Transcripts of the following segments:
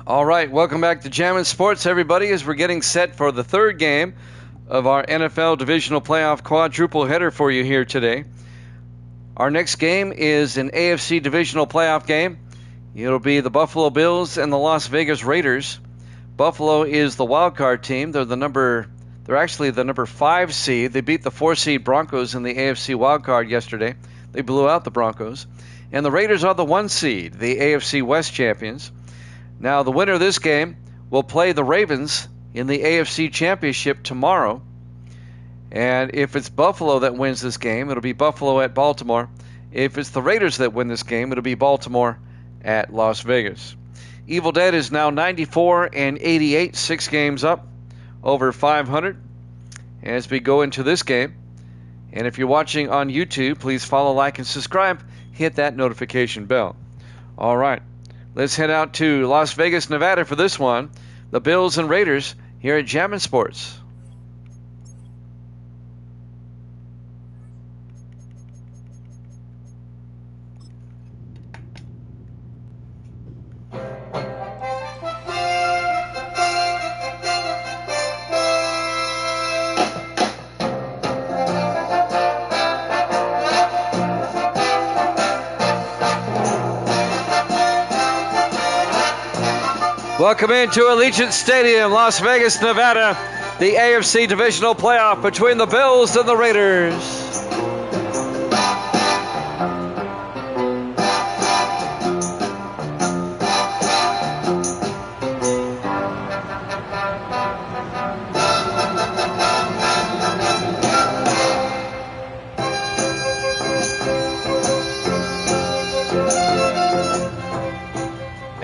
All right, welcome back to Jammin' Sports, everybody, as we're getting set for the third game of our NFL Divisional Playoff quadruple header for you here today. Our next game is an AFC Divisional Playoff game. It'll be the Buffalo Bills and the Las Vegas Raiders. Buffalo is the wild card team. They're actually the number 5 seed. They beat the 4 seed Broncos in the AFC wild card yesterday. They blew out the Broncos. And the Raiders are the 1 seed, the AFC West champions. Now, the winner of this game will play the Ravens in the AFC Championship tomorrow. And if it's Buffalo that wins this game, it'll be Buffalo at Baltimore. If it's the Raiders that win this game, it'll be Baltimore at Las Vegas. Evil Dead is now 94-88, 6 games up, over 500 as we go into this game. And if you're watching on YouTube, please follow, like, and subscribe. Hit that notification bell. All right. Let's head out to Las Vegas, Nevada for this one. The Bills and Raiders here at Jammin' Sports. Welcome into Allegiant Stadium, Las Vegas, Nevada, the AFC Divisional Playoff between the Bills and the Raiders.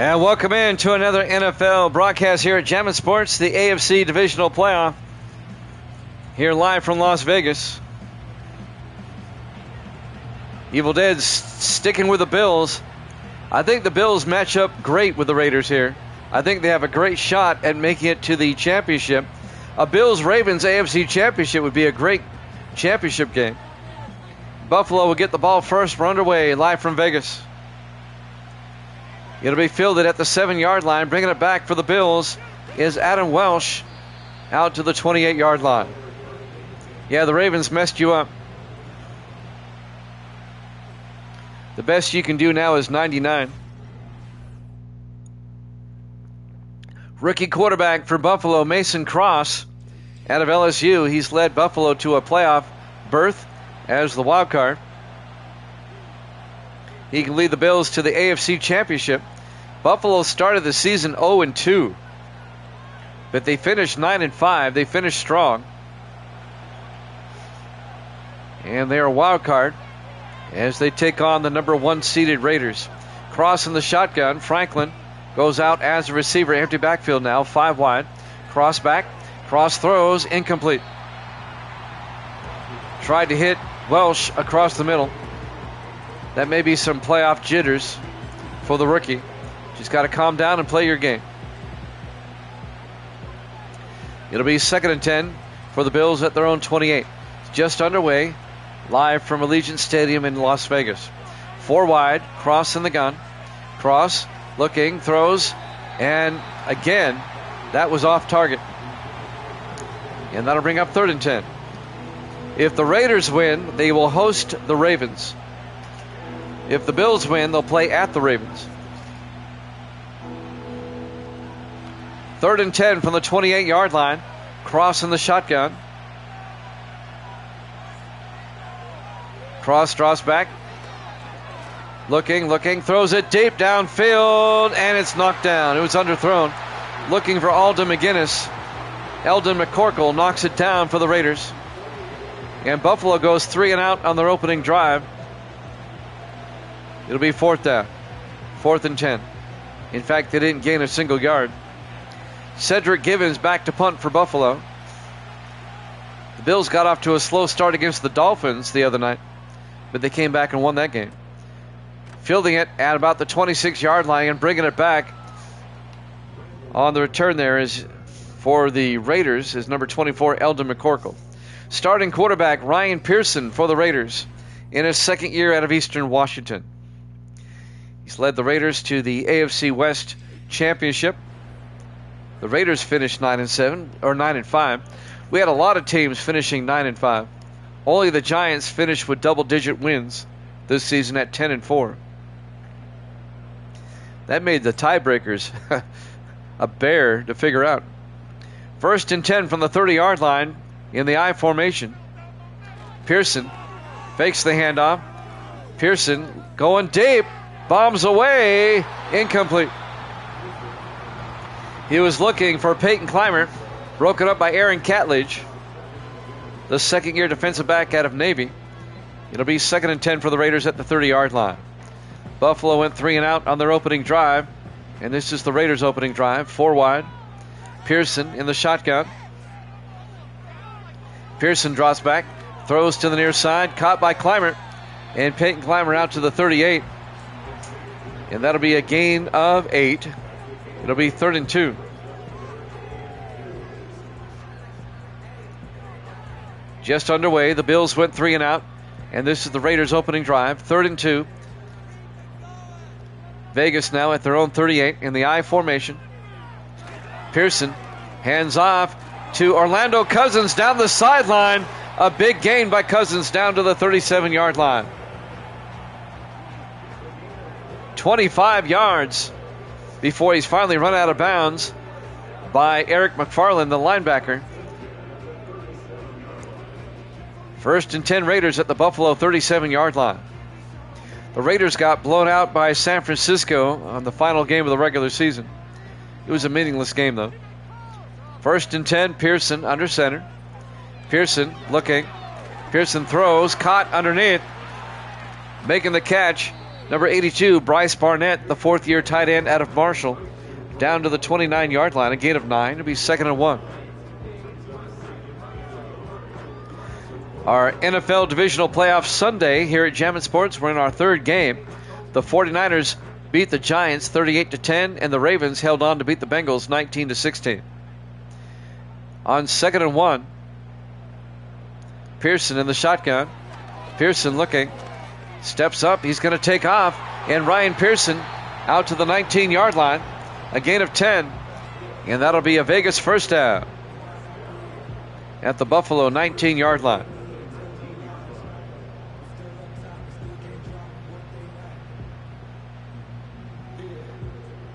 And welcome in to another NFL broadcast here at Jammin' Sports, the AFC Divisional Playoff, here live from Las Vegas. Evil Dead's sticking with the Bills. I think the Bills match up great with the Raiders here. I think they have a great shot at making it to the championship. A Bills-Ravens AFC championship would be a great championship game. Buffalo will get the ball first. We're underway live from Vegas. It'll be fielded at the 7-yard line. Bringing it back for the Bills is Adam Welsh out to the 28-yard line. Yeah, the Ravens messed you up. The best you can do now is 99. Rookie quarterback for Buffalo, Mason Cross, out of LSU. He's led Buffalo to a playoff berth as the wild card. He can lead the Bills to the AFC Championship. Buffalo started the season 0-2, but they finished 9-5. They finished strong. And they are a wild card as they take on the number 1 seeded Raiders. Cross in the shotgun. Franklin goes out as a receiver. Empty backfield now, 5 wide. Cross back. Cross throws. Incomplete. Tried to hit Welsh across the middle. That may be some playoff jitters for the rookie. Just got to calm down and play your game. It'll be 2nd and 10 for the Bills at their own 28. It's just underway, live from Allegiant Stadium in Las Vegas. 4 wide, Cross in the gun. Cross looking, throws, and again, that was off target. And that'll bring up 3rd and 10. If the Raiders win, they will host the Ravens. If the Bills win, they'll play at the Ravens. 3rd and 10 from the 28-yard line. Cross in the shotgun. Cross draws back. Looking, throws it deep downfield, and it's knocked down. It was underthrown. Looking for Eldon McCorkle knocks it down for the Raiders. And Buffalo goes 3 and out on their opening drive. It'll be 4th down. 4th and 10. In fact, they didn't gain a single yard. Cedric Givens back to punt for Buffalo. The Bills got off to a slow start against the Dolphins the other night, but they came back and won that game. Fielding it at about the 26-yard line and bringing it back on the return there is for the Raiders is number 24, Eldon McCorkle. Starting quarterback Ryan Pearson for the Raiders in his 2nd year out of Eastern Washington. He's led the Raiders to the AFC West Championship The Raiders finished 9-7 or 9-5. We had a lot of teams finishing 9-5. Only the Giants finished with double-digit wins this season at 10-4. That made the tiebreakers a bear to figure out. 1st and 10 from the 30-yard line in the I formation. Pearson fakes the handoff. Pearson going deep. Bombs away. Incomplete. He was looking for Peyton Clymer. Broken up by Aaron Catledge, the second-year defensive back out of Navy. It'll be 2nd and 10 for the Raiders at the 30-yard line. Buffalo went 3 and out on their opening drive, and this is the Raiders' opening drive. 4 wide. Pearson in the shotgun. Pearson drops back, throws to the near side, caught by Clymer, and Peyton Clymer out to the 38. And that'll be a gain of 8. It'll be 3rd and 2. Just underway. The Bills went 3 and out, and this is the Raiders' opening drive. 3rd and 2. Vegas now at their own 38 in the I formation. Pearson hands off to Orlando Cousins down the sideline. A big gain by Cousins down to the 37-yard line. 25 yards before he's finally run out of bounds by Eric McFarland, the linebacker. 1st and 10 Raiders at the Buffalo 37-yard line. The Raiders got blown out by San Francisco on the final game of the regular season. It was a meaningless game, though. 1st and 10, Pearson under center. Pearson looking. Pearson throws, caught underneath. Making the catch, number 82, Bryce Barnett, the 4th-year tight end out of Marshall, down to the 29-yard line, a gain of 9. It'll be 2nd and 1. Our NFL Divisional Playoff Sunday here at Jammin' Sports. We're in our 3rd game. The 49ers beat the Giants 38-10, and the Ravens held on to beat the Bengals 19-16. On 2nd and 1, Pearson in the shotgun. Pearson looking, steps up, he's going to take off, and Ryan Pearson out to the 19-yard line, a gain of 10, and that'll be a Vegas first down at the Buffalo 19-yard line.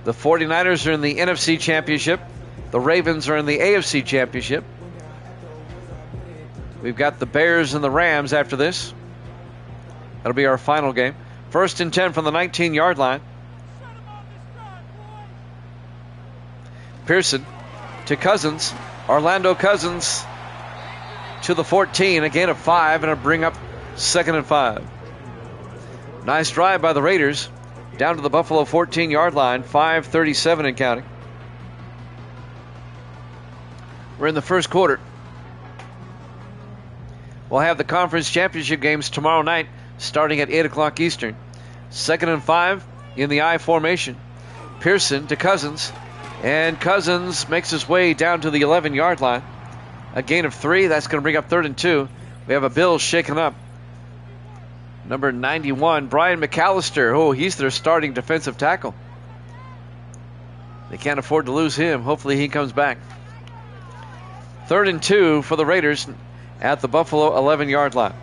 The 49ers are in the NFC Championship. The Ravens are in the AFC Championship. We've got the Bears and the Rams after this. That'll be our final game. 1st and 10 from the 19-yard line. Pearson to Cousins. Orlando Cousins to the 14. A gain of 5, and a bring up 2nd and 5. Nice drive by the Raiders. Down to the Buffalo 14-yard line. 5:37 and counting. We're in the first quarter. We'll have the conference championship games tomorrow night starting at 8 o'clock Eastern. 2nd and 5 in the I formation. Pearson to Cousins. And Cousins makes his way down to the 11-yard line. A gain of 3. That's going to bring up 3rd and 2. We have a Bills shaken up. Number 91, Brian McAllister. Oh, he's their starting defensive tackle. They can't afford to lose him. Hopefully he comes back. 3rd and 2 for the Raiders at the Buffalo 11-yard line.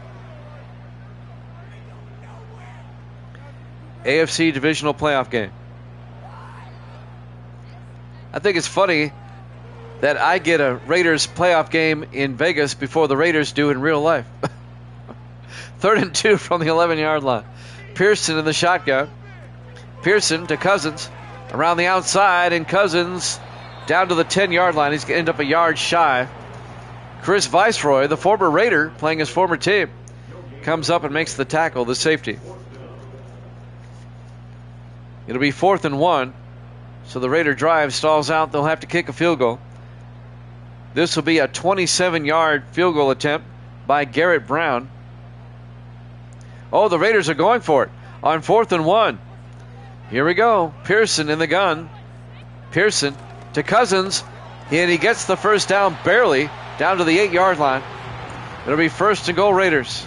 AFC Divisional Playoff game. I think it's funny that I get a Raiders playoff game in Vegas before the Raiders do in real life. 3rd and 2 from the 11-yard line. Pearson in the shotgun. Pearson to Cousins around the outside, and Cousins down to the 10-yard line. He's going to end up a yard shy. Chris Viceroy, the former Raider, playing his former team, comes up and makes the tackle, the safety. It'll be 4th and 1. So the Raider drive stalls out. They'll have to kick a field goal. This will be a 27-yard field goal attempt by Garrett Brown. Oh, the Raiders are going for it on 4th and 1. Here we go. Pearson in the gun. Pearson to Cousins, and he gets the first down barely, down to the 8-yard line. It'll be 1st and goal Raiders.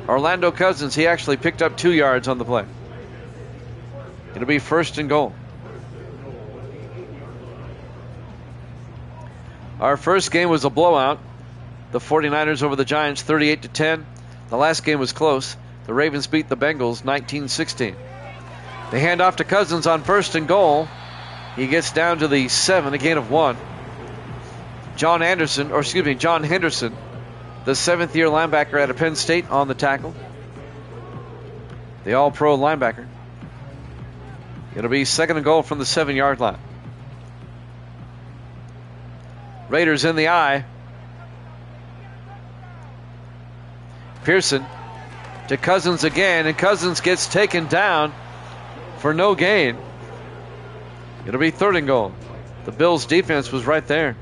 Orlando Cousins, he actually picked up 2 yards on the play. It'll be 1st and goal. Our first game was a blowout. The 49ers over the Giants 38-10. The last game was close. The Ravens beat the Bengals 19-16. They hand off to Cousins on 1st and goal. He gets down to the 7, a gain of 1. John Henderson, the 7th-year linebacker out of Penn State, on the tackle. The all-pro linebacker. It'll be 2nd and goal from the 7-yard line. Raiders in the eye. Pearson to Cousins again, and Cousins gets taken down for no gain. It'll be 3rd and goal. The Bills' defense was right there.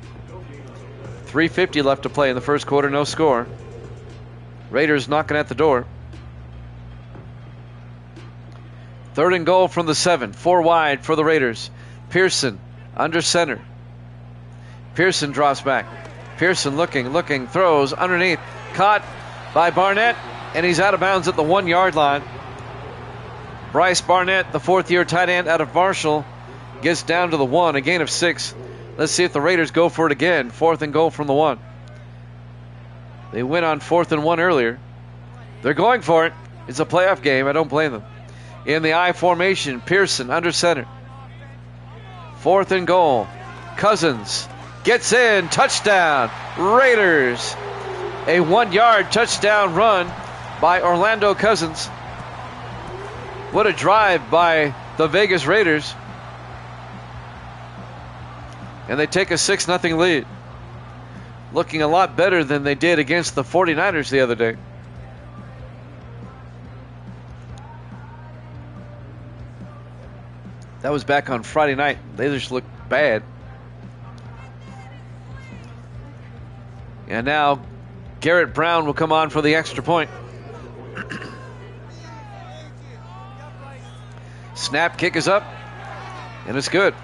3:50 left to play in the first quarter, no score. Raiders knocking at the door. 3rd and goal from the 7, 4 wide for the Raiders. Pearson under center. Pearson drops back. Pearson looking, throws underneath. Caught by Barnett, and he's out of bounds at the 1-yard line. Bryce Barnett, the 4th-year tight end out of Marshall, gets down to the 1, a gain of 6. Let's see if the Raiders go for it again. 4th and goal from the 1. They went on 4th and 1 earlier. They're going for it. It's a playoff game. I don't blame them. In the I formation, Pearson under center. 4th and goal. Cousins gets in. Touchdown. Raiders. A 1-yard touchdown run by Orlando Cousins. What a drive by the Vegas Raiders. And they take a 6-0 lead. Looking a lot better than they did against the 49ers the other day. That was back on Friday night. They just looked bad. And now Garrett Brown will come on for the extra point. Snap, kick is up, and it's good.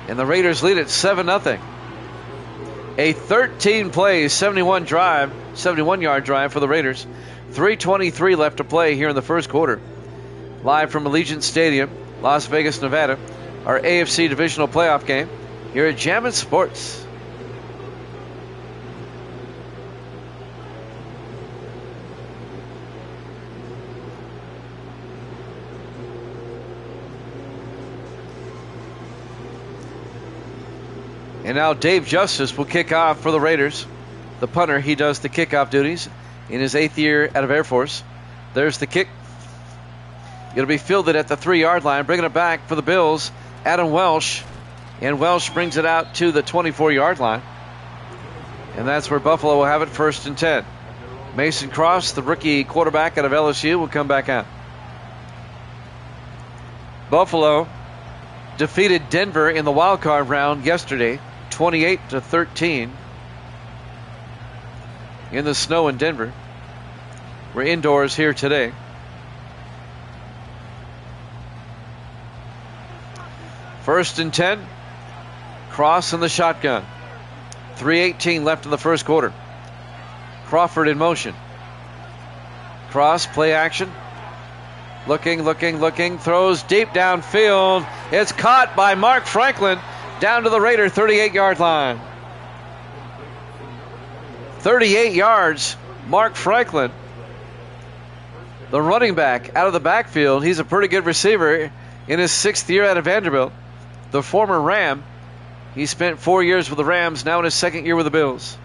And the Raiders lead it 7-0. A 13-play, 71-yard drive for the Raiders. 3:23 left to play here in the first quarter. Live from Allegiant Stadium, Las Vegas, Nevada. Our AFC Divisional Playoff game here at Jammin' Sports. And now Dave Justice will kick off for the Raiders. The punter, he does the kickoff duties in his 8th year out of Air Force. There's the kick. It'll be fielded at the 3-yard line. Bringing it back for the Bills, Adam Welsh. And Welsh brings it out to the 24-yard line. And that's where Buffalo will have it, 1st and 10. Mason Cross, the rookie quarterback out of LSU, will come back out. Buffalo defeated Denver in the wild card round yesterday, 28-13. In the snow in Denver. We're indoors here today. First and 10. Cross in the shotgun. 3:18 left in the first quarter. Crawford in motion. Cross, play action. Looking. Throws deep downfield. It's caught by Mark Franklin down to the Raider 38-yard line. 38 yards, Mark Franklin. The running back out of the backfield. He's a pretty good receiver in his 6th year out of Vanderbilt. The former Ram. He spent 4 years with the Rams, now in his 2nd year with the Bills.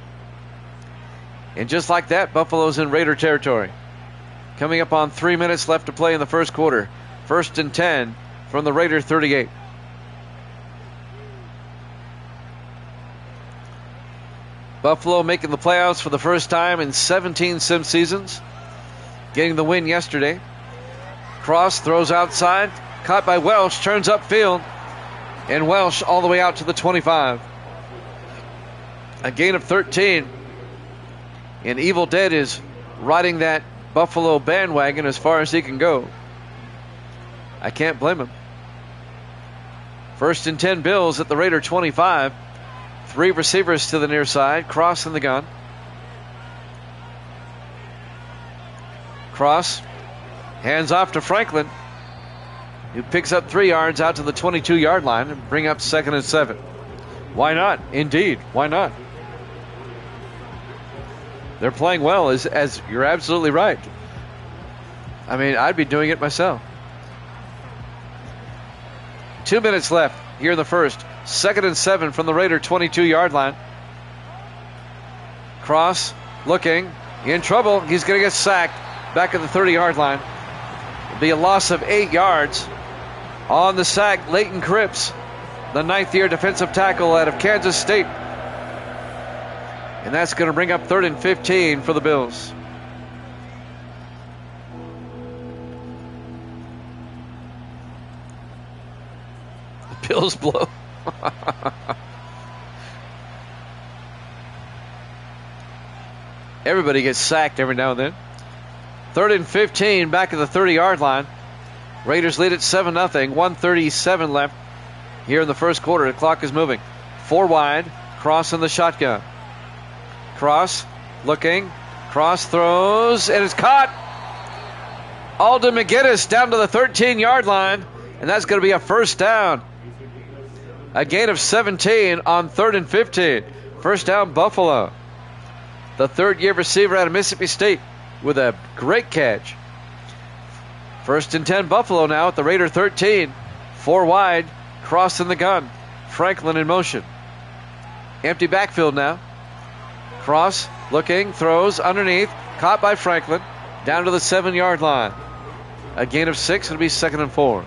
And just like that, Buffalo's in Raider territory. Coming up on 3 minutes left to play in the first quarter. 1st and 10 from the Raider 38. Buffalo making the playoffs for the first time in 17 sim seasons. Getting the win yesterday. Cross throws outside. Caught by Welsh. Turns upfield. And Welsh all the way out to the 25. A gain of 13. And Evil Dead is riding that Buffalo bandwagon as far as he can go. I can't blame him. 1st and 10 Bills at the Raider 25. 3 receivers to the near side. Cross in the gun. Cross. Hands off to Franklin, who picks up 3 yards out to the 22-yard line and bring up 2nd and 7. Why not? Indeed, why not? They're playing well, as you're absolutely right. I mean, I'd be doing it myself. 2 minutes left here in the first. 2nd and 7 from the Raider 22-yard line. Cross, looking, in trouble. He's going to get sacked back at the 30-yard line. It'll be a loss of 8 yards. On the sack, Leighton Cripps, the 9th-year defensive tackle out of Kansas State. And that's going to bring up 3rd and 15 for the Bills. The Bills blow. Everybody gets sacked every now and then. 3rd and 15 back at the 30-yard line. Raiders lead at 7-0. 1:37 left here in the first quarter. The clock is moving. 4 wide. Cross in the shotgun. Cross looking. Cross throws. And it's caught. Alden McGinnis down to the 13-yard line. And that's going to be a first down. A gain of 17 on 3rd and 15. First down, Buffalo. The 3rd-year receiver out of Mississippi State with a great catch. 1st and 10, Buffalo now at the Raider 13. 4 wide, cross in the gun. Franklin in motion. Empty backfield now. Cross, looking, throws underneath. Caught by Franklin. Down to the 7-yard line. A gain of 6. It'll be 2nd and 4.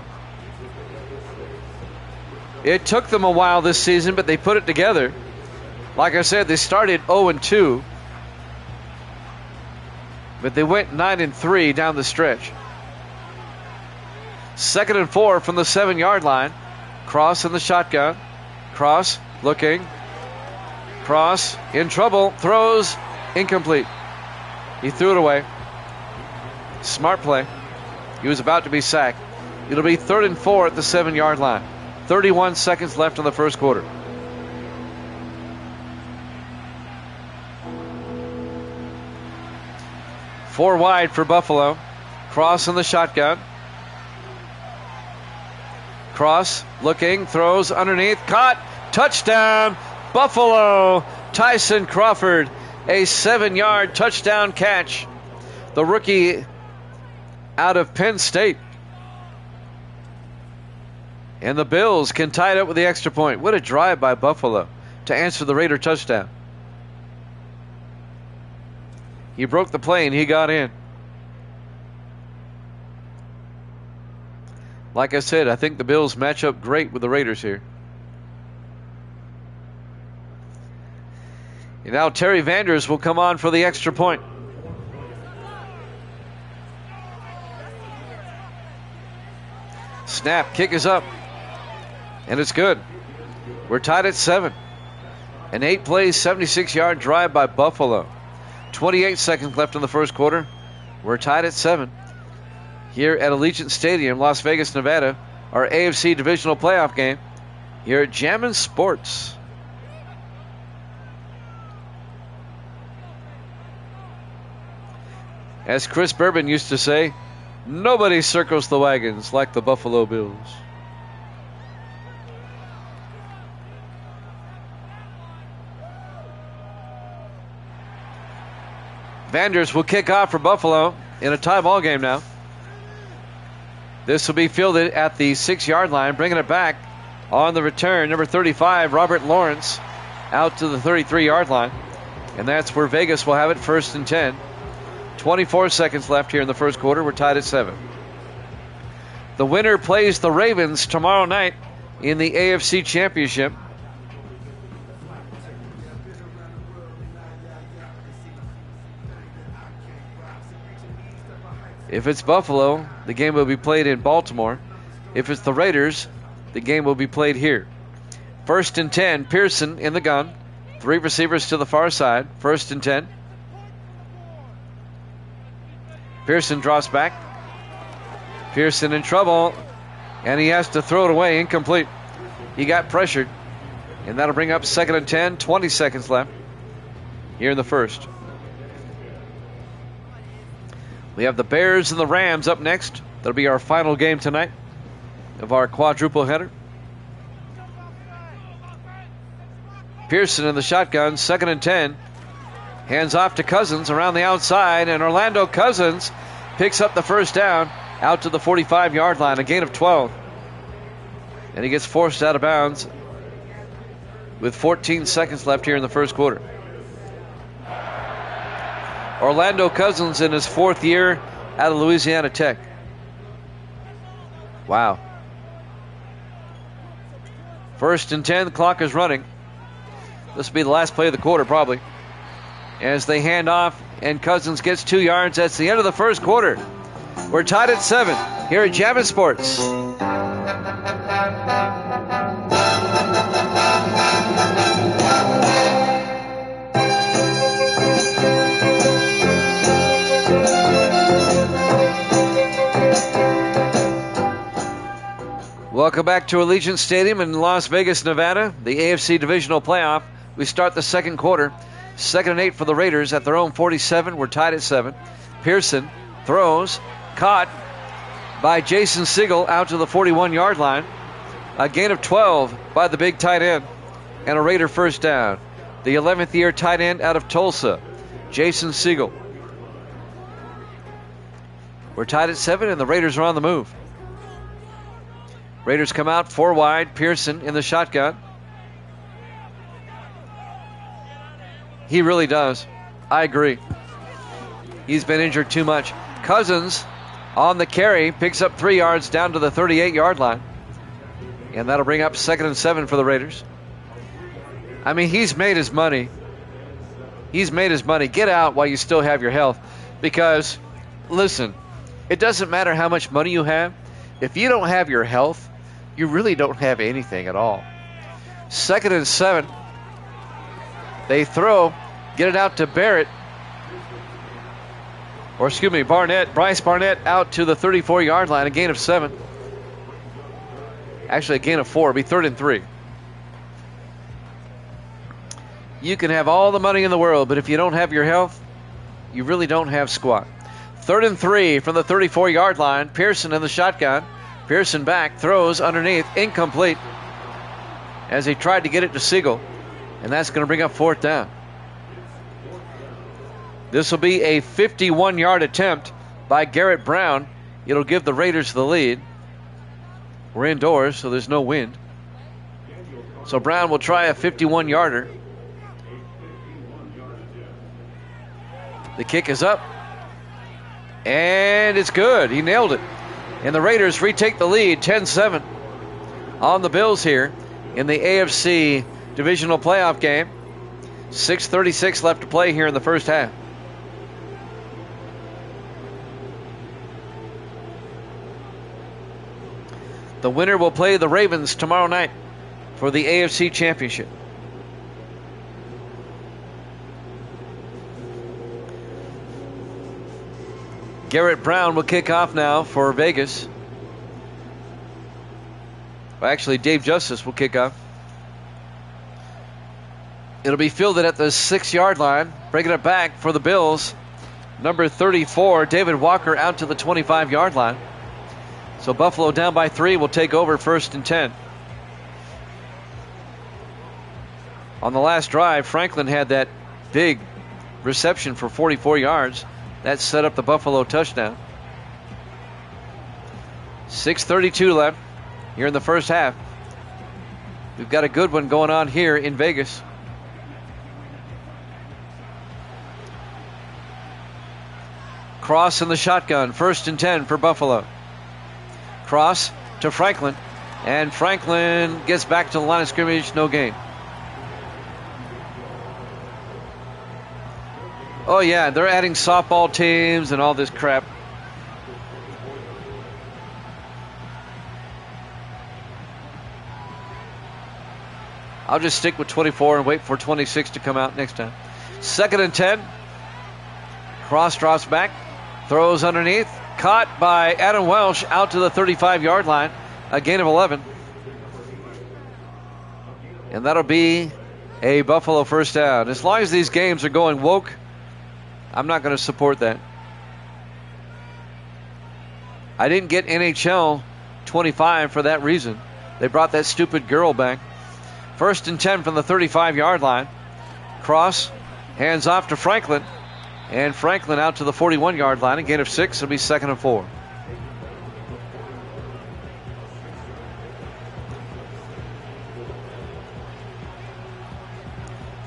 It took them a while this season, but they put it together. Like I said, they started 0-2. But they went 9-3 down the stretch. 2nd and 4 from the 7-yard line. Cross in the shotgun. Cross looking. Cross in trouble. Throws incomplete. He threw it away. Smart play. He was about to be sacked. It'll be 3rd and 4 at the 7-yard line. 31 seconds left in the first quarter. Four wide for Buffalo. Cross in the shotgun. Cross looking, throws underneath, caught, touchdown, Buffalo. Tyson Crawford, a 7-yard touchdown catch. The rookie out of Penn State. And the Bills can tie it up with the extra point. What a drive by Buffalo to answer the Raider touchdown. He broke the play and he got in. Like I said, I think the Bills match up great with the Raiders here. And now Terry Vanders will come on for the extra point. Snap, kick is up. And it's good. We're tied at 7. An 8-play, 76-yard drive by Buffalo. 28 seconds left in the first quarter. We're tied at 7. Here at Allegiant Stadium, Las Vegas, Nevada, our AFC Divisional Playoff game here at Jammin' Sports. As Chris Bourbon used to say, nobody circles the wagons like the Buffalo Bills. Vanders will kick off for Buffalo in a tie ball game now. This will be fielded at the 6-yard line, bringing it back on the return. Number 35, Robert Lawrence, out to the 33-yard line. And that's where Vegas will have it, 1st and 10. 24 seconds left here in the first quarter. We're tied at 7. The winner plays the Ravens tomorrow night in the AFC Championship. If it's Buffalo, the game will be played in Baltimore. If it's the Raiders, the game will be played here. 1st and 10, Pearson in the gun. 3 receivers to the far side. 1st and 10. Pearson drops back. Pearson in trouble, and he has to throw it away, incomplete. He got pressured, and that'll bring up 2nd and 10, 20 seconds left here in the first. We have the Bears and the Rams up next. That'll be our final game tonight of our quadruple header. Pearson in the shotgun, 2nd and 10. Hands off to Cousins around the outside, and Orlando Cousins picks up the first down out to the 45-yard line, a gain of 12. And he gets forced out of bounds with 14 seconds left here in the first quarter. Orlando Cousins in his 4th year out of Louisiana Tech. Wow. 1st and 10, the clock is running. This will be the last play of the quarter, probably. As they hand off, and Cousins gets 2 yards. That's the end of the first quarter. We're tied at 7 here at Jammin' Sports. Welcome back to Allegiant Stadium in Las Vegas, Nevada, the AFC Divisional Playoff. We start the second quarter. 2nd and 8 for the Raiders at their own 47. We're tied at 7. Pearson throws, caught by Jason Siegel out to the 41-yard line. A gain of 12 by the big tight end, and a Raider first down. The 11th year tight end out of Tulsa, Jason Siegel. We're tied at 7, and the Raiders are on the move. Raiders come out 4 wide. Pearson in the shotgun. He really does. I agree. He's been injured too much. Cousins on the carry picks up 3 yards down to the 38-yard line. And that'll bring up 2nd and 7 for the Raiders. I mean, he's made his money. He's made his money. Get out while you still have your health. Because, listen, it doesn't matter how much money you have. If you don't have your health, you really don't have anything at all. 2nd and 7. They throw, get it out to Barrett. Or excuse me, Barnett. Bryce Barnett out to the 34-yard line, a gain of 7. Actually, a gain of 4. It'll be 3rd and 3. You can have all the money in the world, but if you don't have your health, you really don't have squat. 3rd and 3 from the 34-yard line. Pearson in the shotgun. Pearson back, throws underneath, incomplete, as he tried to get it to Siegel. And that's going to bring up 4th down. This will be a 51-yard attempt by Garrett Brown. It'll give the Raiders the lead. We're indoors, so there's no wind. So Brown will try a 51-yarder. The kick is up. And it's good. He nailed it. And the Raiders retake the lead, 10-7 on the Bills here in the AFC Divisional Playoff game. 6:36 left to play here in the first half. The winner will play the Ravens tomorrow night for the AFC Championship. Garrett Brown will kick off now for Vegas. Well, actually, Dave Justice will kick off. It'll be fielded at the 6-yard line. Bringing it back for the Bills. Number 34, David Walker, out to the 25-yard line. So Buffalo down by 3 will take over 1st and 10. On the last drive, Franklin had that big reception for 44 yards. That set up the Buffalo touchdown. 6:32 left here in the first half. We've got a good one going on here in Vegas. Cross in the shotgun. 1st and 10 for Buffalo. Cross to Franklin. And Franklin gets back to the line of scrimmage. No gain. Oh, yeah, they're adding softball teams and all this crap. I'll just stick with 24 and wait for 26 to come out next time. 2nd and 10. Cross drops back. Throws underneath. Caught by Adam Welsh out to the 35-yard line. A gain of 11. And that'll be a Buffalo first down. As long as these games are going woke, I'm not going to support that. I didn't get NHL 25 for that reason. They brought that stupid girl back. 1st and 10 from the 35-yard line. Cross Hands off to Franklin. And Franklin out to the 41-yard line. A gain of 6. It'll be 2nd and 4.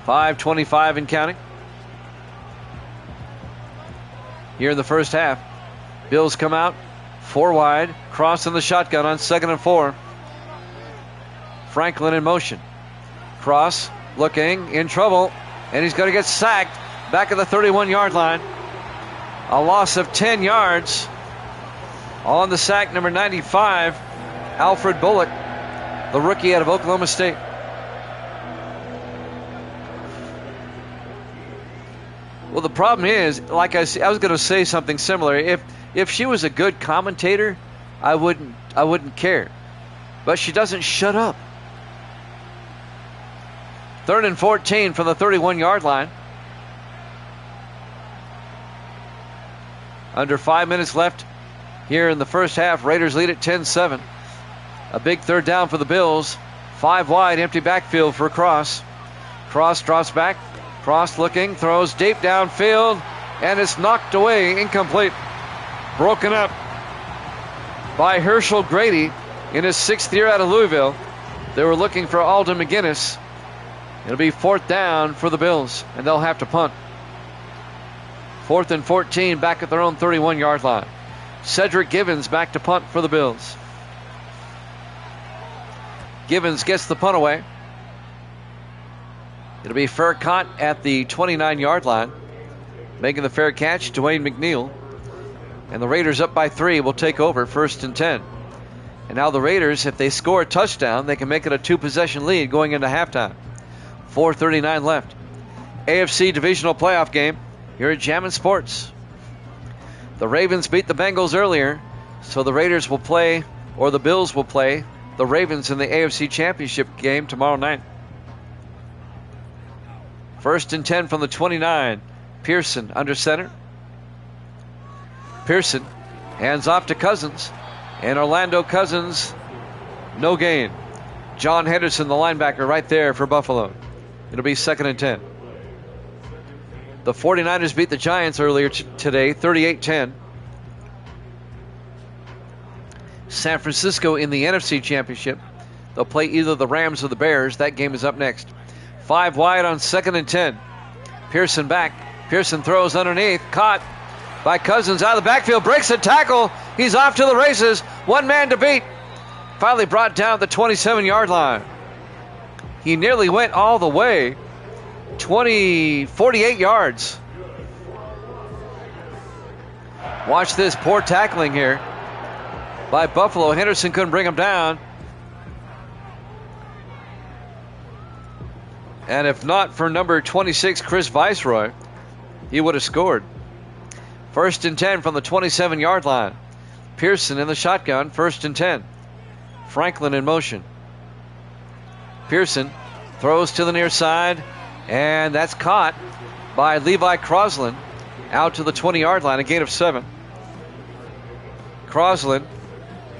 .5:25 and counting. Here in the first half. Bills come out. 4 wide. Cross in the shotgun on 2nd and 4. Franklin in motion. Cross looking in trouble. And he's going to get sacked back at the 31-yard line. A loss of 10 yards. On the sack, number 95, Alfred Bullock, the rookie out of Oklahoma State. Well, the problem is, like I was going to say something similar. If she was a good commentator, I wouldn't care. But she doesn't shut up. 3rd and 14 from the 31-yard line. Under 5 minutes left here in the first half. Raiders lead at 10-7. A big 3rd down for the Bills. 5 wide, empty backfield for Cross. Cross drops back. Cross looking, throws deep downfield, and it's knocked away, incomplete. Broken up by Herschel Grady in his 6th year out of Louisville. They were looking for Alden McGinnis. It'll be 4th down for the Bills, and they'll have to punt. 4th and 14 back at their own 31-yard line. Cedric Givens back to punt for the Bills. Givens gets the punt away. It'll be fair caught at the 29-yard line. Making the fair catch, Dwayne McNeil. And the Raiders up by 3 will take over 1st and 10. And now the Raiders, if they score a touchdown, they can make it a 2-possession lead going into halftime. 4:39 left. AFC Divisional Playoff game here at Jammin' Sports. The Ravens beat the Bengals earlier, so the Raiders will play, or the Bills will play, the Ravens in the AFC Championship game tomorrow night. 1st and 10 from the 29. Pearson under center. Pearson hands off to Cousins, and Orlando Cousins, no gain. John Henderson, the linebacker, right there for Buffalo. It'll be 2nd and 10. The 49ers beat the Giants earlier today, 38-10. San Francisco in the NFC Championship. They'll play either the Rams or the Bears. That game is up next. 5 wide on 2nd and 10. Pearson back. Pearson throws underneath. Caught by Cousins out of the backfield. Breaks a tackle. He's off to the races. One man to beat. Finally brought down the 27-yard line. He nearly went all the way. 48 yards. Watch this poor tackling here by Buffalo. Henderson couldn't bring him down. And if not for number 26, Chris Viceroy, he would have scored. 1st and 10 from the 27-yard line. Pearson in the shotgun, 1st and 10. Franklin in motion. Pearson throws to the near side, and that's caught by Levi Crosland out to the 20-yard line, a gain of 7. Crosland,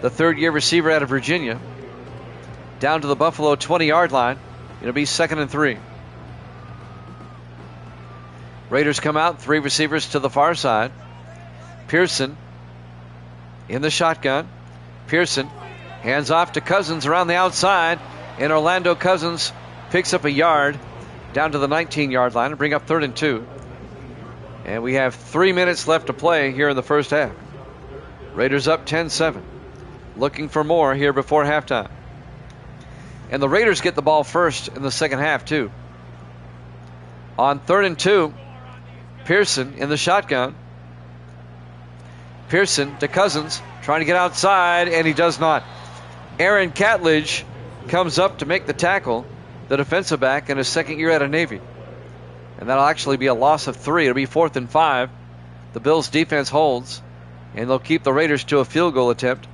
the 3rd-year receiver out of Virginia, down to the Buffalo 20-yard line. It'll be 2nd and 3. Raiders come out, 3 receivers to the far side. Pearson in the shotgun. Pearson hands off to Cousins around the outside, and Orlando Cousins picks up a yard down to the 19-yard line and bring up 3rd and 2. And we have 3 minutes left to play here in the first half. Raiders up 10-7. Looking for more here before halftime. And the Raiders get the ball first in the second half, too. On 3rd and 2, Pearson in the shotgun. Pearson to Cousins, trying to get outside, and he does not. Aaron Catledge comes up to make the tackle, the defensive back in his 2nd year out of Navy. And that'll actually be a loss of 3. It'll be 4th and 5. The Bills' defense holds, and they'll keep the Raiders to a field goal attempt,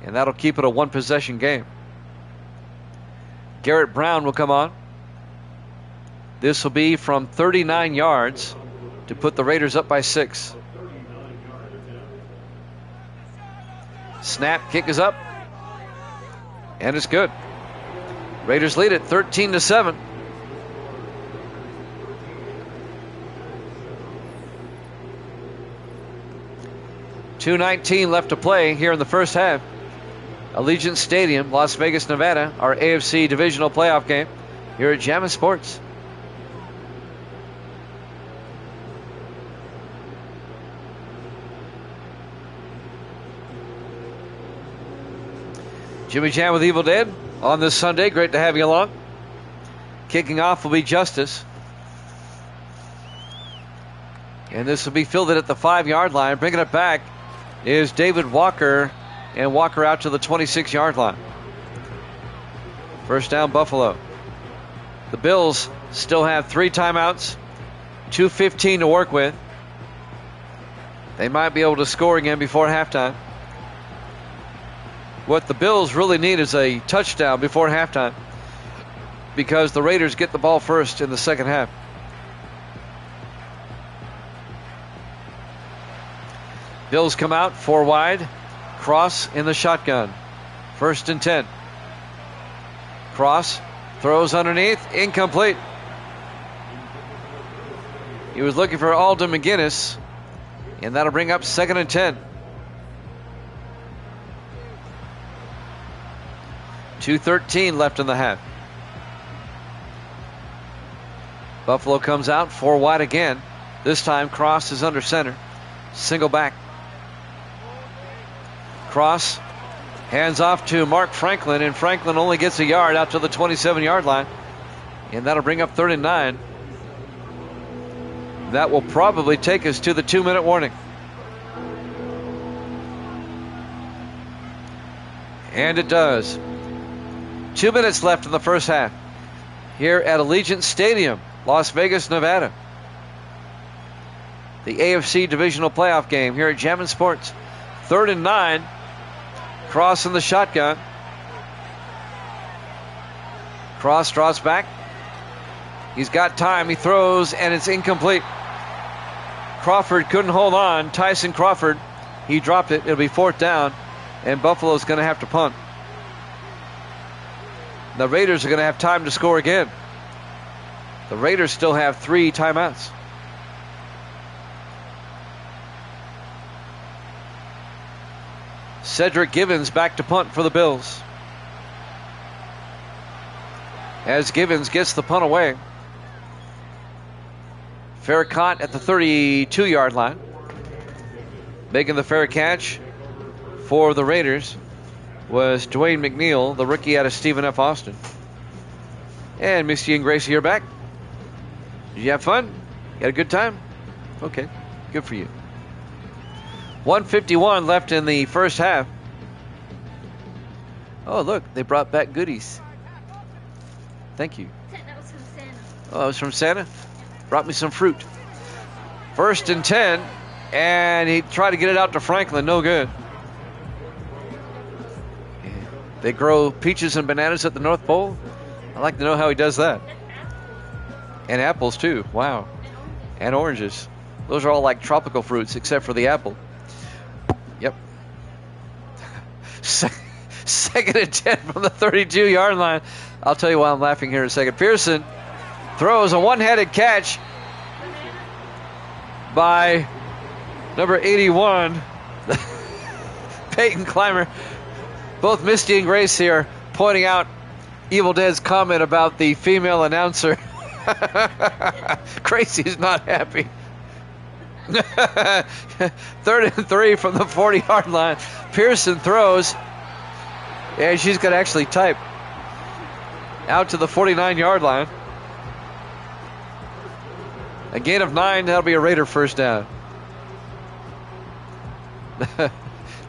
and that'll keep it a 1-possession game. Garrett Brown will come on. This will be from 39 yards to put the Raiders up by 6. Snap, kick is up, and it's good. Raiders lead it 13-7. 2:19 left to play here in the first half. Allegiant Stadium, Las Vegas, Nevada, our AFC Divisional Playoff game here at Jammin' Sports. Jimmy Jam with Evil Dead on this Sunday. Great to have you along. Kicking off will be Justice. And this will be fielded at the 5-yard line. Bringing it back is David Walker. And Walker out to the 26-yard line. First down, Buffalo. The Bills still have 3 timeouts. 2:15 to work with. They might be able to score again before halftime. What the Bills really need is a touchdown before halftime, because the Raiders get the ball first in the second half. Bills come out 4 wide. Cross in the shotgun. 1st and 10. Cross throws underneath. Incomplete. He was looking for Alden McGinnis, and that'll bring up 2nd and 10. 2:13 left in the half. Buffalo comes out 4 wide again. This time Cross is under center. Single back. Cross hands off to Mark Franklin, and Franklin only gets a yard out to the 27-yard line, and that'll bring up 3rd and 9. That will probably take us to the 2-minute warning. And it does. 2 minutes left in the first half here at Allegiant Stadium, Las Vegas, Nevada. The AFC Divisional Playoff game here at Jammin' Sports. 3rd and 9. Cross in the shotgun. Cross draws back. He's got time. He throws, and it's incomplete. Crawford couldn't hold on. Tyson Crawford, he dropped it. It'll be 4th down, and Buffalo's going to have to punt. The Raiders are going to have time to score again. The Raiders still have 3 timeouts. Cedric Givens back to punt for the Bills. As Givens gets the punt away. Fair caught at the 32-yard line. Making the fair catch for the Raiders was Dwayne McNeil, the rookie out of Stephen F. Austin. And Misty and Gracie are back. Did you have fun? You had a good time? Okay, good for you. 1:51 left in the first half. Oh, look, they brought back goodies. Thank you. That was from Santa. Oh, it was from Santa? Brought me some fruit. 1st and 10, and he tried to get it out to Franklin. No good. They grow peaches and bananas at the North Pole? I'd like to know how he does that. And apples, too. Wow. And oranges. Those are all like tropical fruits, except for the apple. Yep. 2nd and 10 from the 32-yard line. I'll tell you why I'm laughing here in a second. Pearson throws a one-handed catch by number 81, Peyton Clymer. Both Misty and Grace here pointing out Evil Dead's comment about the female announcer. Gracie's not happy. 3rd and 3 from the 40-yard line. Pearson throws, and she's going to actually type out to the 49-yard line. A gain of 9. That'll be a Raider first down.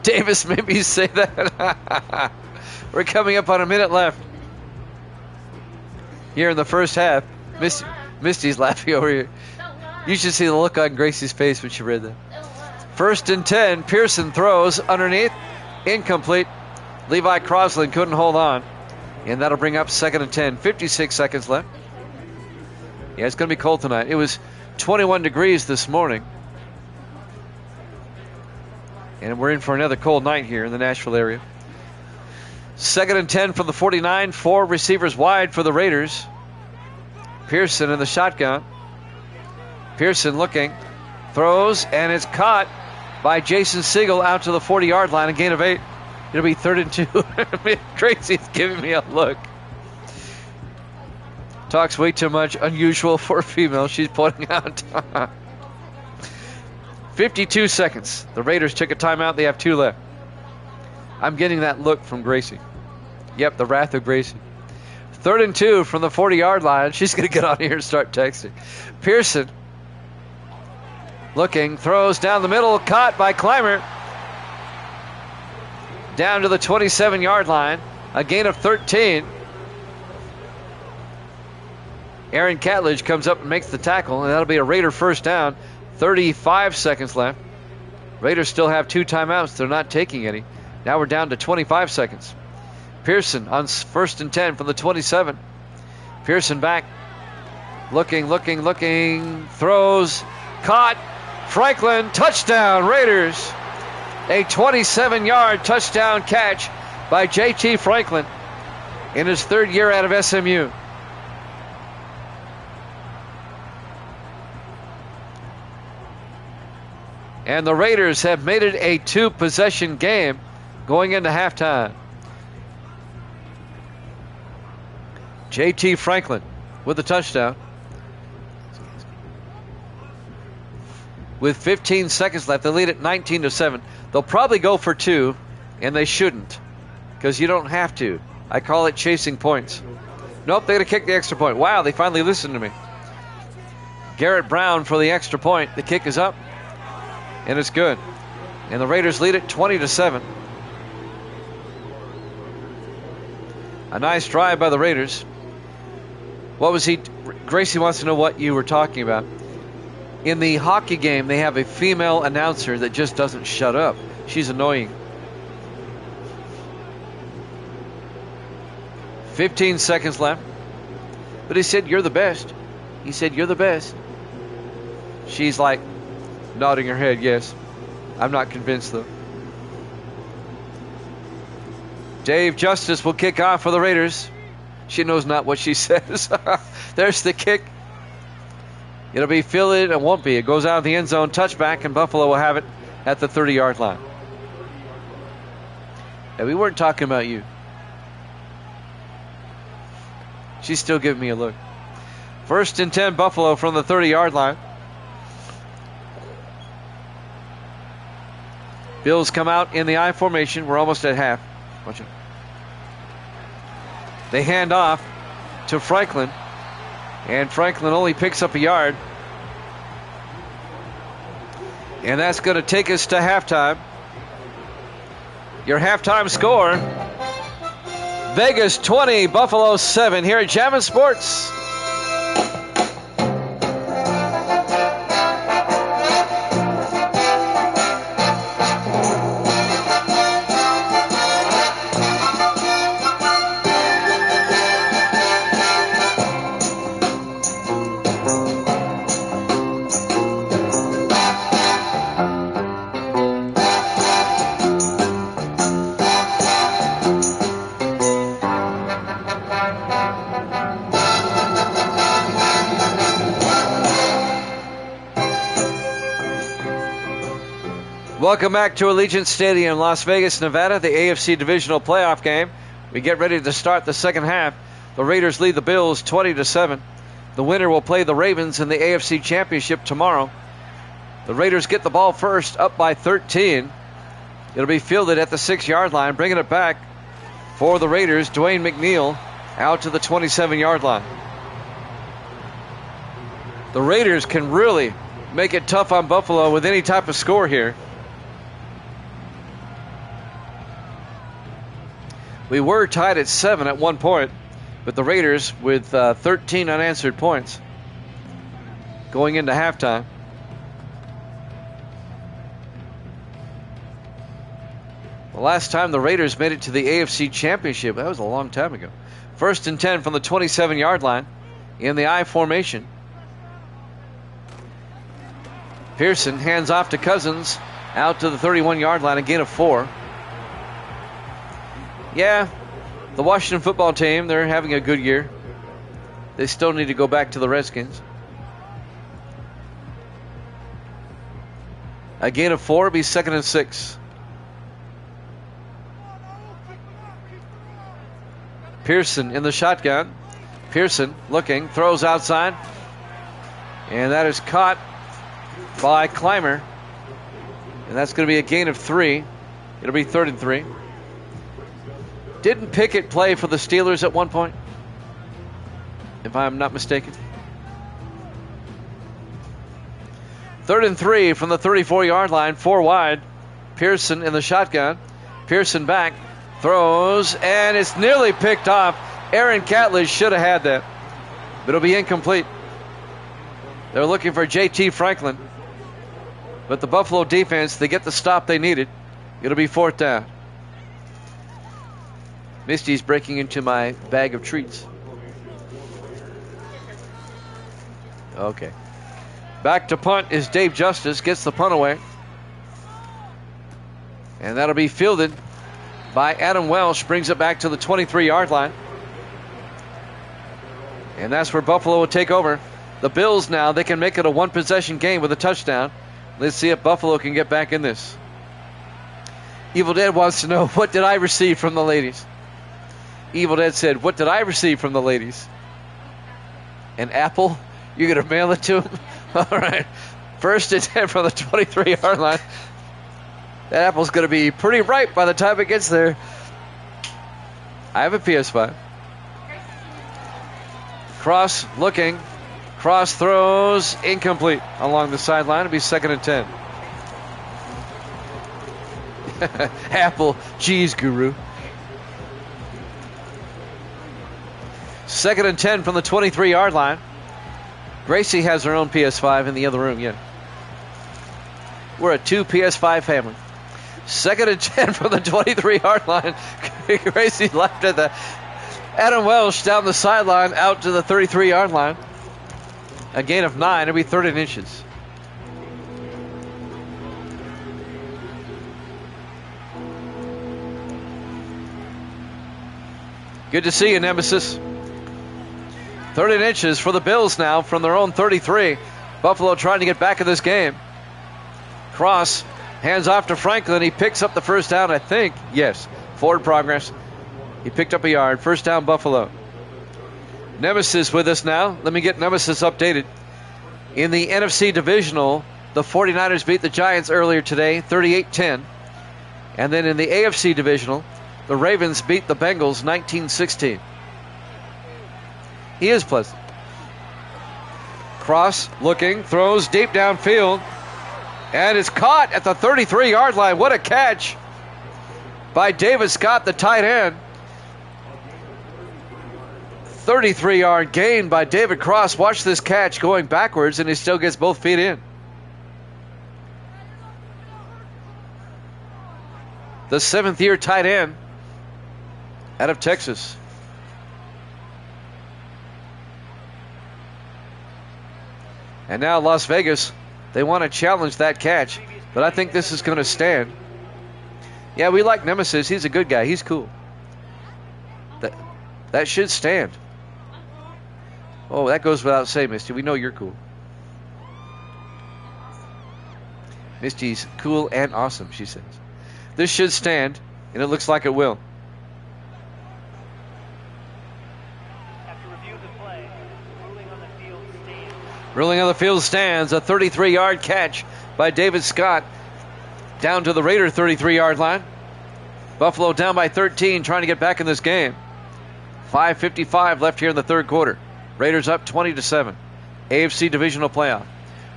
Davis made me say that. We're coming up on a minute left here in the first half. Misty's laughing over here. You should see the look on Gracie's face when she read that. 1st and 10. Pearson throws underneath. Incomplete. Levi Crosland couldn't hold on. And that'll bring up 2nd and 10. 56 seconds left. Yeah, it's going to be cold tonight. It was 21 degrees this morning. And we're in for another cold night here in the Nashville area. 2nd and 10 from the 49. 4 receivers wide for the Raiders. Pearson in the shotgun. Pearson looking. Throws, and it's caught by Jason Siegel out to the 40-yard line, a gain of 8. It'll be 3rd and 2. Tracy's giving me a look. Talks way too much, unusual for a female, she's pointing out. 52 seconds. The Raiders took a timeout. They have 2 left. I'm getting that look from Gracie. Yep, the wrath of Gracie. 3rd and 2 from the 40-yard line. She's going to get on here and start texting. Pearson looking, throws down the middle, caught by Clymer. Down to the 27-yard line. A gain of 13. Aaron Catledge comes up and makes the tackle, and that'll be a Raider first down. 35 seconds left. Raiders still have 2 timeouts. They're not taking any. Now we're down to 25 seconds. Pearson on 1st and 10 from the 27. Pearson back. Looking. Throws. Caught. Franklin. Touchdown, Raiders. A 27-yard touchdown catch by J.T. Franklin in his 3rd year out of SMU. And the Raiders have made it a 2-possession game going into halftime. J.T. Franklin with the touchdown. With 15 seconds left, they lead at 19-7. They'll probably go for 2, and they shouldn't, because you don't have to. I call it chasing points. Nope, they're going to kick the extra point. Wow, they finally listened to me. Garrett Brown for the extra point. The kick is up, and it's good. And the Raiders lead it 20-7. A nice drive by the Raiders. What was he? Gracie wants to know what you were talking about. In the hockey game, they have a female announcer that just doesn't shut up. She's annoying. 15 seconds left. But he said, "You're the best." He said, "You're the best." She's like nodding her head, yes. I'm not convinced, though. Dave Justice will kick off for the Raiders. She knows not what she says. There's the kick. It'll be fielded. It won't be. It goes out of the end zone. Touchback, and Buffalo will have it at the 30-yard line. And we weren't talking about you. She's still giving me a look. 1st and 10, Buffalo from the 30-yard line. Bills come out in the I formation. We're almost at half. Watch it. They hand off to Franklin. And Franklin only picks up a yard. And that's going to take us to halftime. Your halftime score: Vegas 20, Buffalo 7 here at Jammin' Sports. Welcome back to Allegiant Stadium, Las Vegas, Nevada, the AFC Divisional Playoff game. We get ready to start the second half. The Raiders lead the Bills 20-7. The winner will play the Ravens in the AFC Championship tomorrow. The Raiders get the ball first, up by 13. It'll be fielded at the 6-yard line, bringing it back for the Raiders. Dwayne McNeil out to the 27-yard line. The Raiders can really make it tough on Buffalo with any type of score here. We were tied at 7 at one point, but the Raiders with 13 unanswered points going into halftime. The last time the Raiders made it to the AFC Championship, that was a long time ago. 1st and 10 from the 27-yard line in the I formation. Pearson hands off to Cousins out to the 31-yard line, a gain of 4. Yeah, the Washington football team, they're having a good year. They still need to go back to the Redskins. A gain of 4 will be 2nd and 6. Pearson in the shotgun. Pearson looking, throws outside. And that is caught by Clymer. And that's going to be a gain of 3. It'll be 3rd and 3. Didn't Pickett play for the Steelers at one point? If I'm not mistaken. 3rd and 3 from the 34-yard line, 4 wide. Pearson in the shotgun. Pearson back, throws, and it's nearly picked off. Aaron Catlett should have had that, but it'll be incomplete. They're looking for J.T. Franklin, but the Buffalo defense, they get the stop they needed. It'll be 4th down. Misty's breaking into my bag of treats. Okay. Back to punt is Dave Justice. Gets the punt away. And that'll be fielded by Adam Welsh. Brings it back to the 23-yard line. And that's where Buffalo will take over. The Bills now, they can make it a one-possession game with a touchdown. Let's see if Buffalo can get back in this. Evil Dead wants to know, what did I receive from the ladies? Evil Dead said, what did I receive from the ladies? An apple? You're going to mail it to him? All right. 1st and 10 from the 23-yard line. That apple's going to be pretty ripe by the time it gets there. I have a PS5. Cross looking. Cross throws. Incomplete along the sideline. It'll be 2nd and 10. Apple cheese guru. 2nd and 10 from the 23-yard line. Gracie has her own PS5 in the other room, yeah. We're a 2 PS5 family. 2nd and 10 from the 23-yard line. Gracie left at the Adam Welsh down the sideline out to the 33-yard line. A gain of 9. It'll be 3rd and inches. Good to see you, Nemesis. 3rd and inches for the Bills now from their own 33. Buffalo trying to get back in this game. Cross, hands off to Franklin. He picks up the 1st down, I think. Yes, forward progress. He picked up a yard. 1st down, Buffalo. Nemesis with us now. Let me get Nemesis updated. In the NFC Divisional, the 49ers beat the Giants earlier today, 38-10. And then in the AFC Divisional, the Ravens beat the Bengals 19-16. He is pleasant. Cross looking, throws deep downfield, and it's caught at the 33-yard line. What a catch by David Scott, the tight end. 33-yard gain by David Cross. Watch this catch going backwards, and he still gets both feet in. The 7th-year tight end out of Texas. And now Las Vegas, they want to challenge that catch, but I think this is going to stand. Yeah, we like Nemesis. He's a good guy. He's cool. That should stand. Oh, that goes without saying, Misty. We know you're cool. Misty's cool and awesome, she says. This should stand, and it looks like it will. Ruling on the field stands. A 33-yard catch by David Scott down to the Raider 33-yard line. Buffalo down by 13, trying to get back in this game. 5:55 left here in the 3rd quarter. Raiders up 20-7. AFC Divisional playoff.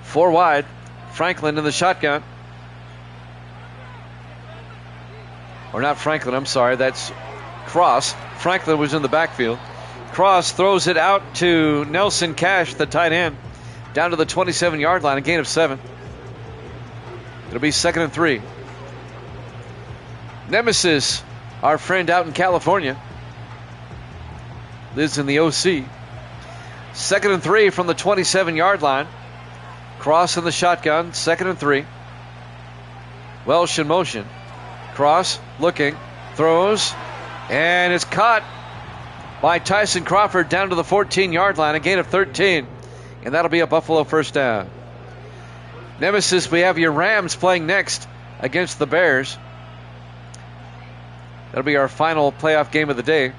4 wide. Franklin in the shotgun. Or not Franklin, I'm sorry. That's Cross. Franklin was in the backfield. Cross throws it out to Nelson Cash, the tight end, down to the 27-yard line, a gain of 7. It'll be 2nd and 3. Nemesis, our friend out in California, lives in the OC. 2nd and 3 from the 27-yard line. Cross in the shotgun, 2nd and 3. Welsh in motion. Cross looking, throws, and it's caught by Tyson Crawford down to the 14-yard line, a gain of 13. And that'll be a Buffalo 1st down. Nemesis, we have your Rams playing next against the Bears. That'll be our final playoff game of the day.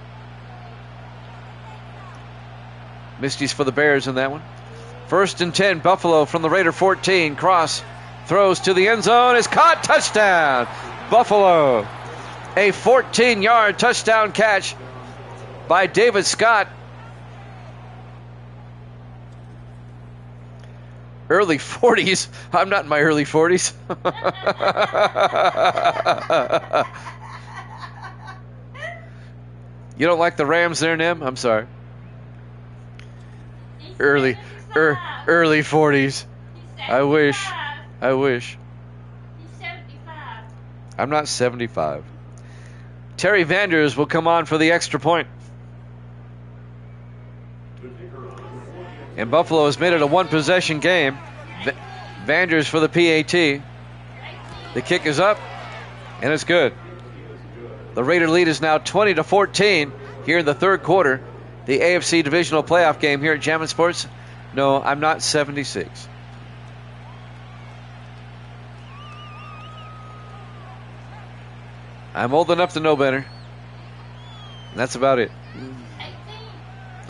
Misty's for the Bears in that one. 1st and 10, Buffalo from the Raider 14. Cross throws to the end zone. Is caught. Touchdown, Buffalo. A 14-yard touchdown catch by David Scott. Early 40s. I'm not in my early 40s. You don't like the Rams there, Nem? I'm sorry. Early 40s. I wish. He's 75. I'm not 75. Terry Vanders will come on for the extra point. And Buffalo has made it a one-possession game. Vanders for the PAT. The kick is up, and it's good. The Raider lead is now 20-14 here in the third quarter. The AFC Divisional Playoff game here at Jammin' Sports. No, I'm not 76. I'm old enough to know better. And that's about it. 18.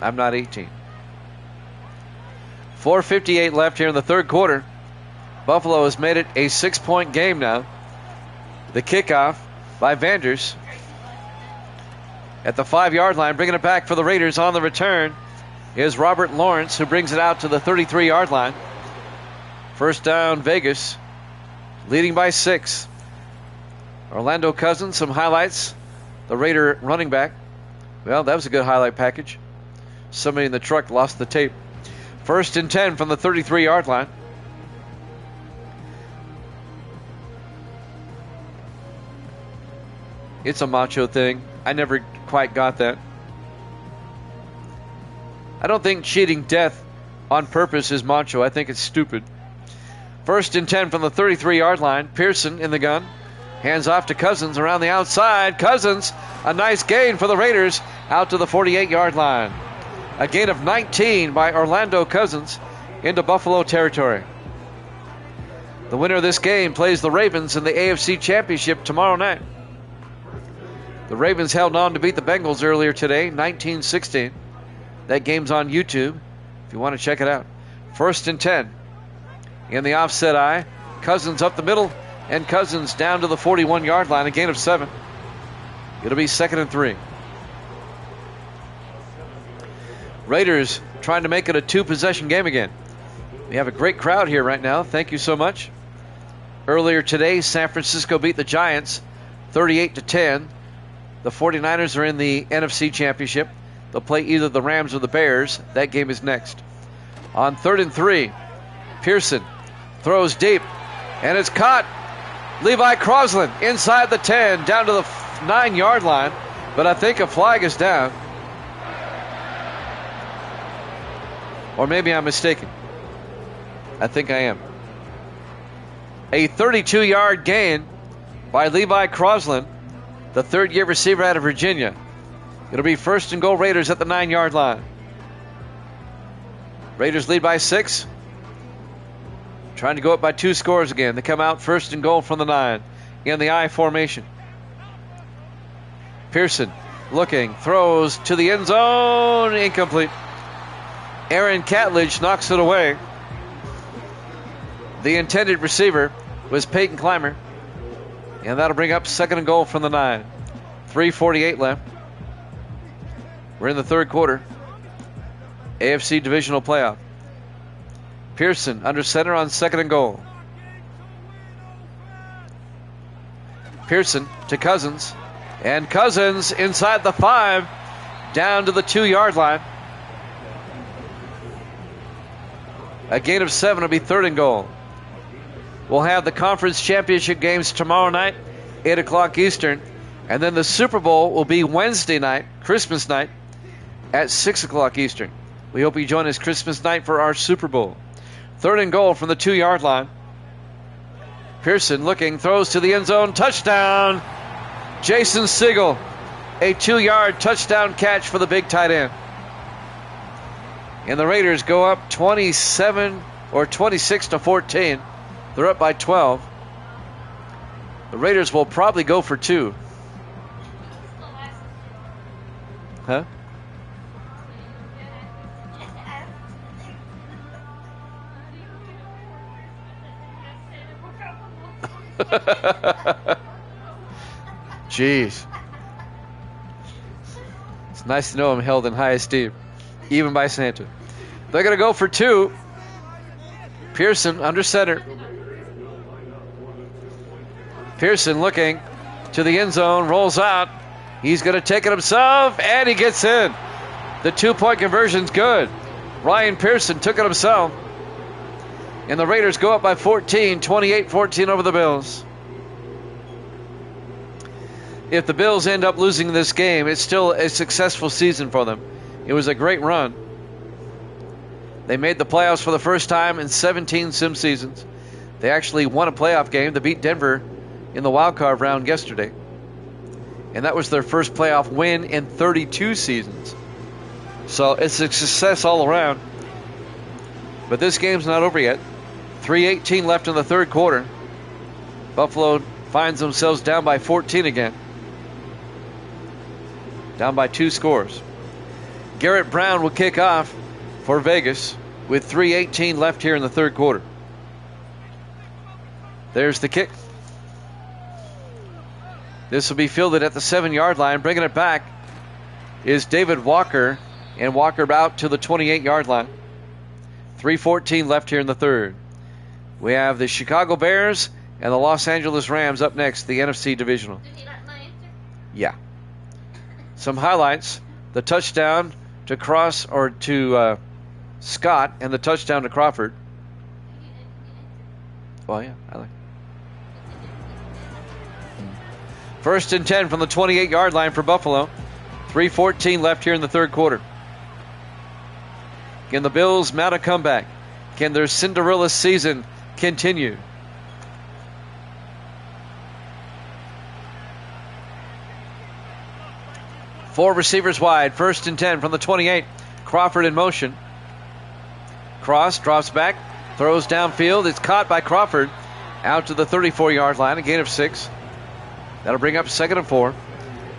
I'm not 18. 4:58 left here in the third quarter. Buffalo has made it a 6-point game now. The kickoff by Vanders at the 5-yard line, bringing it back for the Raiders on the return is Robert Lawrence, who brings it out to the 33-yard line. First down, Vegas, leading by 6. Orlando Cousins, some highlights. The Raider running back. Well, that was a good highlight package. Somebody in the truck lost the tape. 1st and 10 from the 33-yard line. It's a macho thing. I never quite got that. I don't think cheating death on purpose is macho. I think it's stupid. 1st and 10 from the 33-yard line. Pearson in the gun. Hands off to Cousins around the outside. Cousins, a nice gain for the Raiders out to the 48-yard line. A gain of 19 by Orlando Cousins into Buffalo territory. The winner of this game plays the Ravens in the AFC Championship tomorrow night. The Ravens held on to beat the Bengals earlier today, 19-16. That game's on YouTube if you want to check it out. 1st and 10. In the offset eye, Cousins up the middle, and Cousins down to the 41-yard line, a gain of 7. It'll be 2nd and 3. Raiders trying to make it a 2-possession game again. We have a great crowd here right now. Thank you so much. Earlier today, San Francisco beat the Giants 38-10. The 49ers are in the NFC Championship. They'll play either the Rams or the Bears. That game is next. On 3rd and 3, Pearson throws deep, and it's caught. Levi Crosland inside the 10, down to the 9-yard line, but I think a flag is down. Or maybe I'm mistaken. I think I am. A 32-yard gain by Levi Crosland, the third-year receiver out of Virginia. It'll be 1st and goal Raiders at the 9-yard line. Raiders lead by 6. Trying to go up by 2 scores again. They come out 1st and goal from the 9 in the I formation. Pearson looking, throws to the end zone, incomplete. Aaron Catledge knocks it away. The intended receiver was Peyton Clymer. And that'll bring up 2nd and goal from the 9. 3:48 left. We're in the third quarter. AFC Divisional Playoff. Pearson under center on 2nd and goal. Pearson to Cousins. And Cousins inside the 5, down to the 2-yard line. A gain of 7 will be 3rd and goal. We'll have the conference championship games tomorrow night, 8 o'clock Eastern. And then the Super Bowl will be Wednesday night, Christmas night, at 6 o'clock Eastern. We hope you join us Christmas night for our Super Bowl. 3rd and goal from the 2-yard line. Pearson looking, throws to the end zone, touchdown. Jason Sigel, a 2-yard touchdown catch for the big tight end. And the Raiders go up 26-14 They're up by 12. The Raiders will probably go for 2. Huh? Jeez. It's nice to know I'm held in high esteem, even by Santa. They're going to go for 2. Pearson under center. Pearson looking to the end zone, rolls out. He's going to take it himself, and he gets in. The 2-point conversion's good. Ryan Pearson took it himself. And the Raiders go up by 14, 28-14 over the Bills. If the Bills end up losing this game, it's still a successful season for them. It was a great run. They made the playoffs for the first time in 17 sim seasons. They actually won a playoff game to beat Denver in the wild card round yesterday. And that was their first playoff win in 32 seasons. So it's a success all around. But this game's not over yet. 3:18 left in the third quarter. Buffalo finds themselves down by 14 again. Down by 2 scores. Garrett Brown will kick off for Vegas with 3:18 left here in the third quarter. There's the kick. This will be fielded at the 7-yard line. Bringing it back is David Walker, and Walker out to the 28-yard line. 3:14 left here in the third. We have the Chicago Bears and the Los Angeles Rams up next, the NFC Divisional. Did you like my answer? Yeah. Some highlights. The touchdown to Scott and the touchdown to Crawford. Well, yeah, I like it. First and 10 from the 28-yard line for Buffalo. 3:14 left here in the third quarter. Can the Bills mount a comeback? Can their Cinderella season continue? Four receivers wide. First and 10 from the 28. Crawford in motion. Cross drops back. Throws downfield. It's caught by Crawford. Out to the 34-yard line. A gain of 6. That'll bring up 2nd and 4.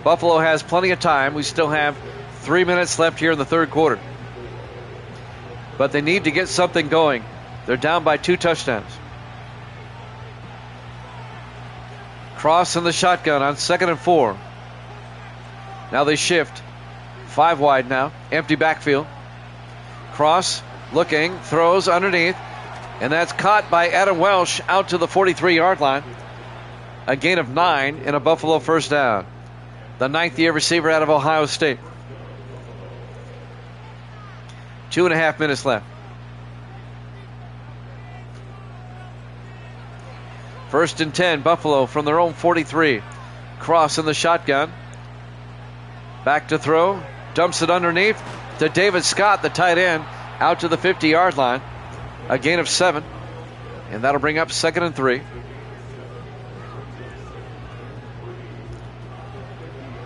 Buffalo has plenty of time. We still have 3 minutes left here in the third quarter. But they need to get something going. They're down by 2 touchdowns. Cross in the shotgun on 2nd and 4. Now they shift. 5 wide now. Empty backfield. Cross looking. Throws underneath. And that's caught by Adam Welsh out to the 43-yard line. A gain of 9 and a Buffalo first down. The 9th-year receiver out of Ohio State. 2.5 minutes left. First and 10, Buffalo from their own 43. Cross in the shotgun. Back to throw. Dumps it underneath to David Scott, the tight end, out to the 50-yard line. A gain of 7. And that'll bring up 2nd and 3.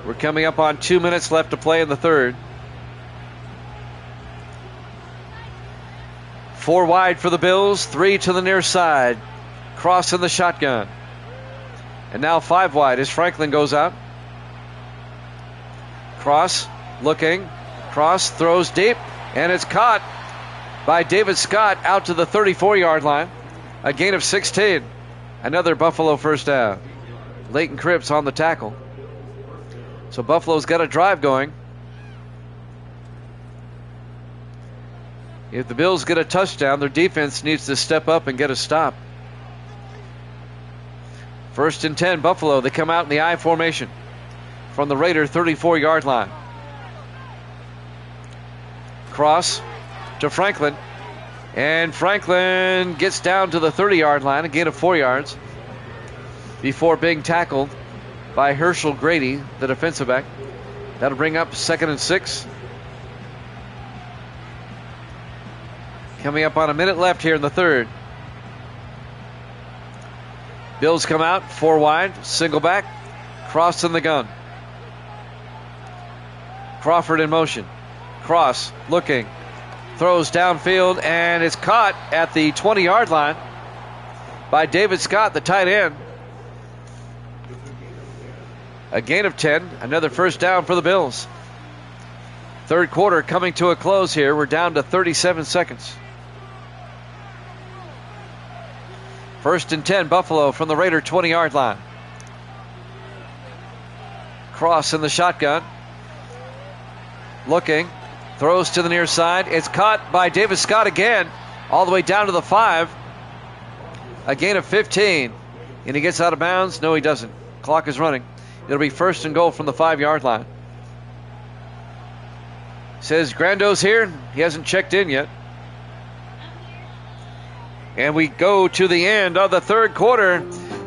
We're coming up on 2 minutes left to play in the third. 4 wide for the Bills, 3 to the near side. Cross in the shotgun. And now 5 wide as Franklin goes out. Cross looking. Cross throws deep. And it's caught by David Scott out to the 34-yard line. A gain of 16. Another Buffalo first down. Leighton Cripps on the tackle. So Buffalo's got a drive going. If the Bills get a touchdown, their defense needs to step up and get a stop. First and 10, Buffalo. They come out in the I formation from the Raider 34-yard line. Cross to Franklin. And Franklin gets down to the 30-yard line, a gain of 4 yards, before being tackled by Herschel Grady, the defensive back. That'll bring up 2nd and 6. Coming up on a minute left here in the third. Bills come out, 4 wide, single back, cross in the gun. Crawford in motion. Cross looking, throws downfield, and it's caught at the 20-yard line by David Scott, the tight end. A gain of 10, another first down for the Bills. Third quarter coming to a close here. We're down to 37 seconds. First and 10, Buffalo from the Raider 20-yard line. Cross in the shotgun. Looking. Throws to the near side. It's caught by David Scott again. All the way down to the 5. A gain of 15. And he gets out of bounds? No, he doesn't. Clock is running. It'll be first and goal from the 5-yard line. Says Grando's here. He hasn't checked in yet. And we go to the end of the third quarter.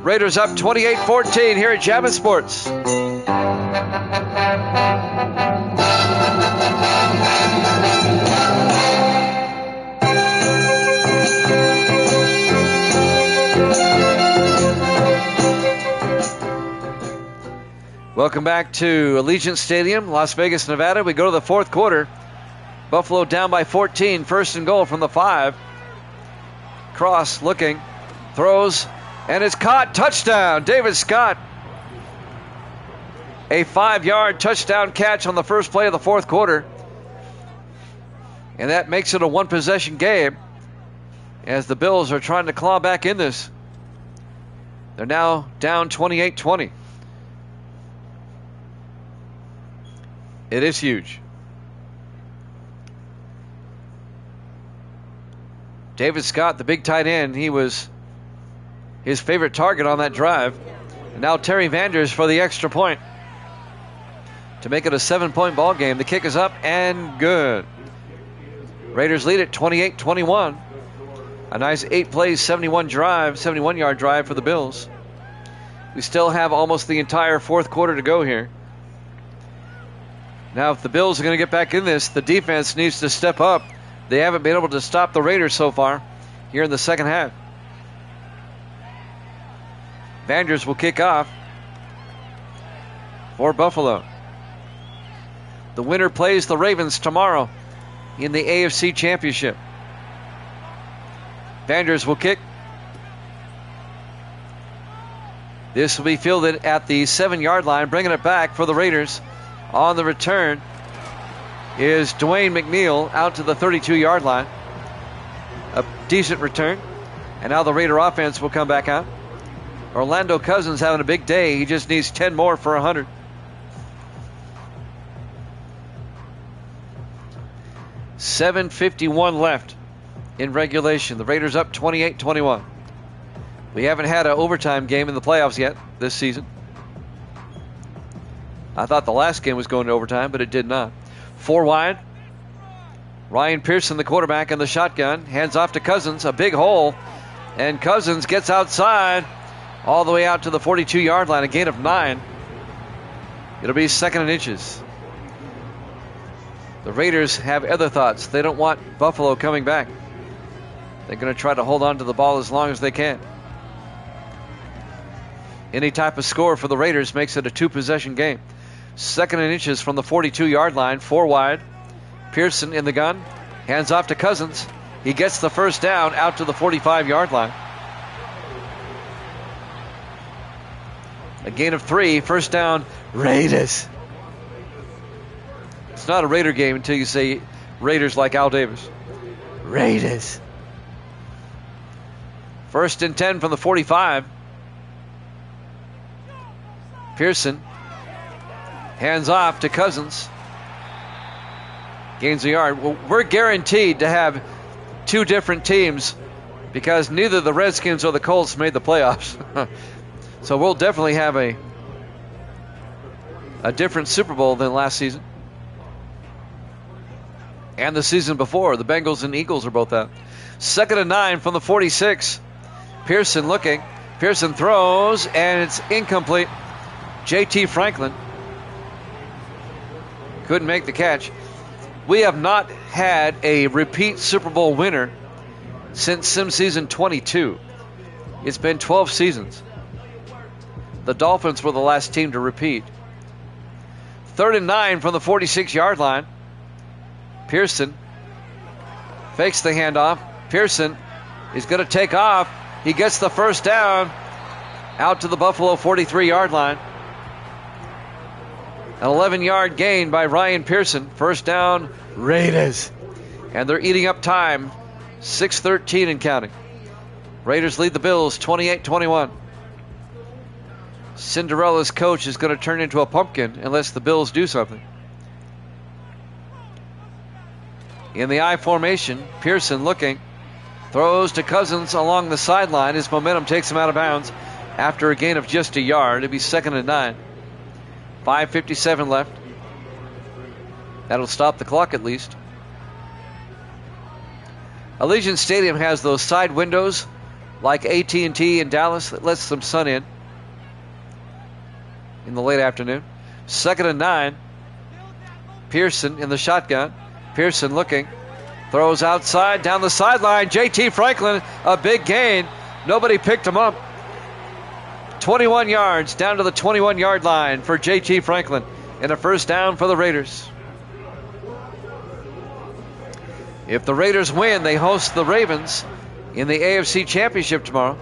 Raiders up 28-14 here at Jammin' Sports. Welcome back to Allegiant Stadium, Las Vegas, Nevada. We go to the fourth quarter. Buffalo down by 14. First and goal from the 5. Cross looking, throws, and it's caught. Touchdown, David Scott. A 5-yard touchdown catch on the first play of the fourth quarter. And that makes it a one-possession game as the Bills are trying to claw back in this. They're now down 28-20. It is huge. David Scott, the big tight end, he was his favorite target on that drive. And now Terry Vanders for the extra point to make it a 7-point ball game. The kick is up and good. Raiders lead it 28-21. A nice 8 plays, 71-yard drive for the Bills. We still have almost the entire fourth quarter to go here. Now, if the Bills are going to get back in this, the defense needs to step up. They haven't been able to stop the Raiders so far here in the second half. Vanders will kick off for Buffalo. The winner plays the Ravens tomorrow in the AFC Championship. Vanders will kick. This will be fielded at the 7-yard line, bringing it back for the Raiders. On the return is Dwayne McNeil out to the 32-yard line. A decent return. And now the Raider offense will come back out. Orlando Cousins having a big day. He just needs 10 more for 100. .751 left in regulation. The Raiders up 28-21. We haven't had an overtime game in the playoffs yet this season. I thought the last game was going to overtime, but it did not. 4 wide. Ryan Pearson, the quarterback, in the shotgun. Hands off to Cousins. A big hole. And Cousins gets outside all the way out to the 42-yard line. A gain of 9. It'll be 2nd and inches. The Raiders have other thoughts. They don't want Buffalo coming back. They're going to try to hold on to the ball as long as they can. Any type of score for the Raiders makes it a 2-possession game. 2nd and inches from the 42-yard line. 4 wide. Pearson in the gun. Hands off to Cousins. He gets the first down out to the 45-yard line. A gain of 3. First down, Raiders. It's not a Raider game until you say Raiders like Al Davis. Raiders. 1st and 10 from the 45. Pearson. Hands off to Cousins. Gains a yard. Well, we're guaranteed to have 2 different teams because neither the Redskins or the Colts made the playoffs. So we'll definitely have a different Super Bowl than last season. And the season before. The Bengals and Eagles are both out. 2nd and 9 from the 46. Pearson looking. Pearson throws, and it's incomplete. J.T. Franklin couldn't make the catch. We have not had a repeat Super Bowl winner since Sim Season 22. It's been 12 seasons. The Dolphins were the last team to repeat. 3rd and 9 from the 46-yard line. Pearson fakes the handoff. Pearson is going to take off, He gets the first down out to the Buffalo 43-yard line. An 11-yard gain by Ryan Pearson. First down, Raiders. And they're eating up time. 6:13 and counting. Raiders lead the Bills 28-21. Cinderella's coach is going to turn into a pumpkin unless the Bills do something. In the I formation, Pearson looking. Throws to Cousins along the sideline. His momentum takes him out of bounds after a gain of just a yard. It'll be 2nd and 9. 5:57 left. That'll stop the clock at least. Allegiant Stadium has those side windows like AT&T in Dallas that lets some sun in the late afternoon. 2nd and 9. Pearson in the shotgun. Pearson looking. Throws outside down the sideline. J.T. Franklin, a big gain. Nobody picked him up. 21 yards down to the 21-yard line for J.T. Franklin. And a first down for the Raiders. If the Raiders win, they host the Ravens in the AFC Championship tomorrow.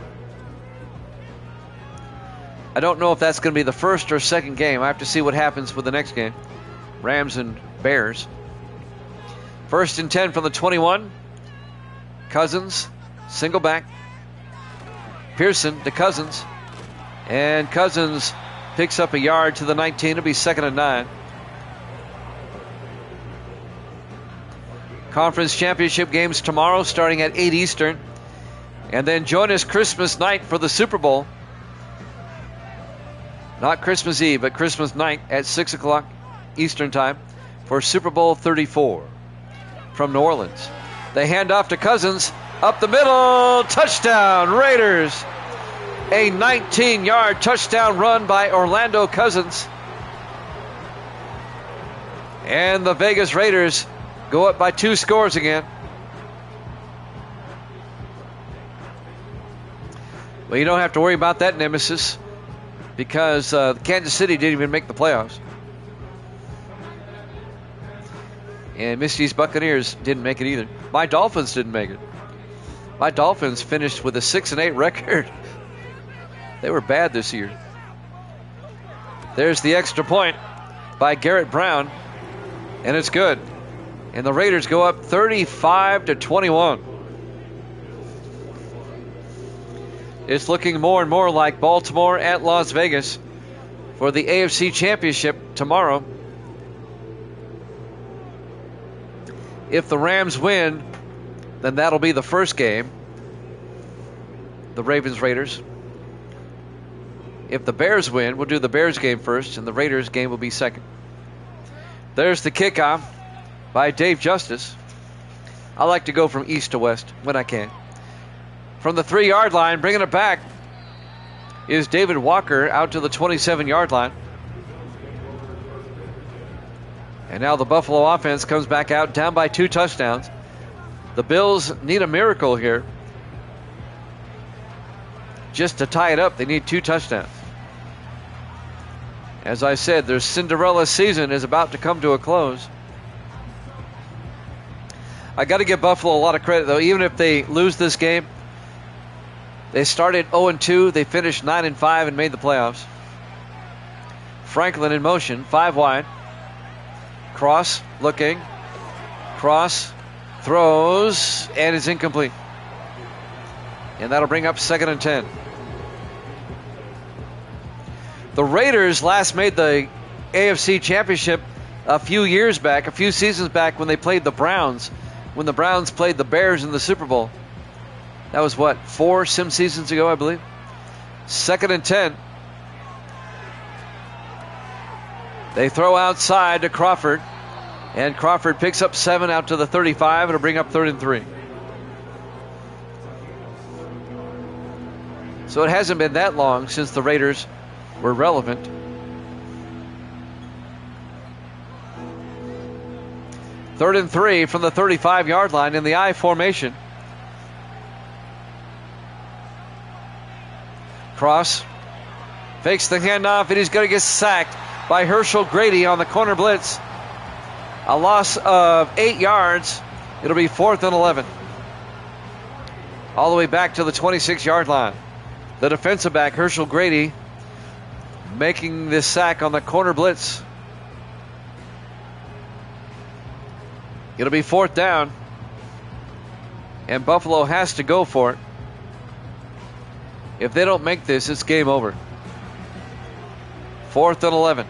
I don't know if that's going to be the first or second game. I have to see what happens with the next game. Rams and Bears. 1st and 10 from the 21. Cousins, single back. Pearson to Cousins. And Cousins picks up a yard to the 19. It'll be 2nd and 9. Conference championship games tomorrow starting at 8 Eastern. And then join us Christmas night for the Super Bowl. Not Christmas Eve, but Christmas night at 6 o'clock Eastern time for Super Bowl 34 from New Orleans. They hand off to Cousins. Up the middle. Touchdown, Raiders. A 19-yard touchdown run by Orlando Cousins. And the Vegas Raiders go up by 2 scores again. Well, you don't have to worry about that nemesis because Kansas City didn't even make the playoffs. And Misty's Buccaneers didn't make it either. My Dolphins didn't make it. My Dolphins finished with a 6-8 record. They were bad this year. There's the extra point by Garrett Brown, and it's good. And the Raiders go up 35-21. It's looking more and more like Baltimore at Las Vegas for the AFC Championship tomorrow. If the Rams win, then that'll be the first game. The Ravens-Raiders. If the Bears win, we'll do the Bears game first, and the Raiders game will be second. There's the kickoff by Dave Justice. I like to go from east to west when I can. From the 3-yard line, bringing it back, is David Walker out to the 27-yard line. And now the Buffalo offense comes back out, down by 2 touchdowns. The Bills need a miracle here. Just to tie it up, they need 2 touchdowns. As I said, their Cinderella season is about to come to a close. I got to give Buffalo a lot of credit, though. Even if they lose this game, they started 0-2. They finished 9-5 and made the playoffs. Franklin in motion, 5 wide. Cross looking. Cross throws, and it's incomplete. And that'll bring up 2nd and 10. The Raiders last made the AFC Championship a few years back, a few seasons back when they played the Browns, when the Browns played the Bears in the Super Bowl. That was, 4 seasons ago, I believe? 2nd and 10. They throw outside to Crawford, and Crawford picks up 7 out to the 35. It'll bring up 3rd and 3. So it hasn't been that long since the Raiders were relevant. Third and 3 from the 35-yard line in the I formation. Cross fakes the handoff, and he's going to get sacked by Herschel Grady on the corner blitz. A loss of 8 yards. It'll be 4th and 11. all the way back to the 26-yard line. The defensive back, Herschel Grady, making this sack on the corner blitz. It'll be 4th down, and Buffalo has to go for it. If they don't make this, it's game over. 4th and 11.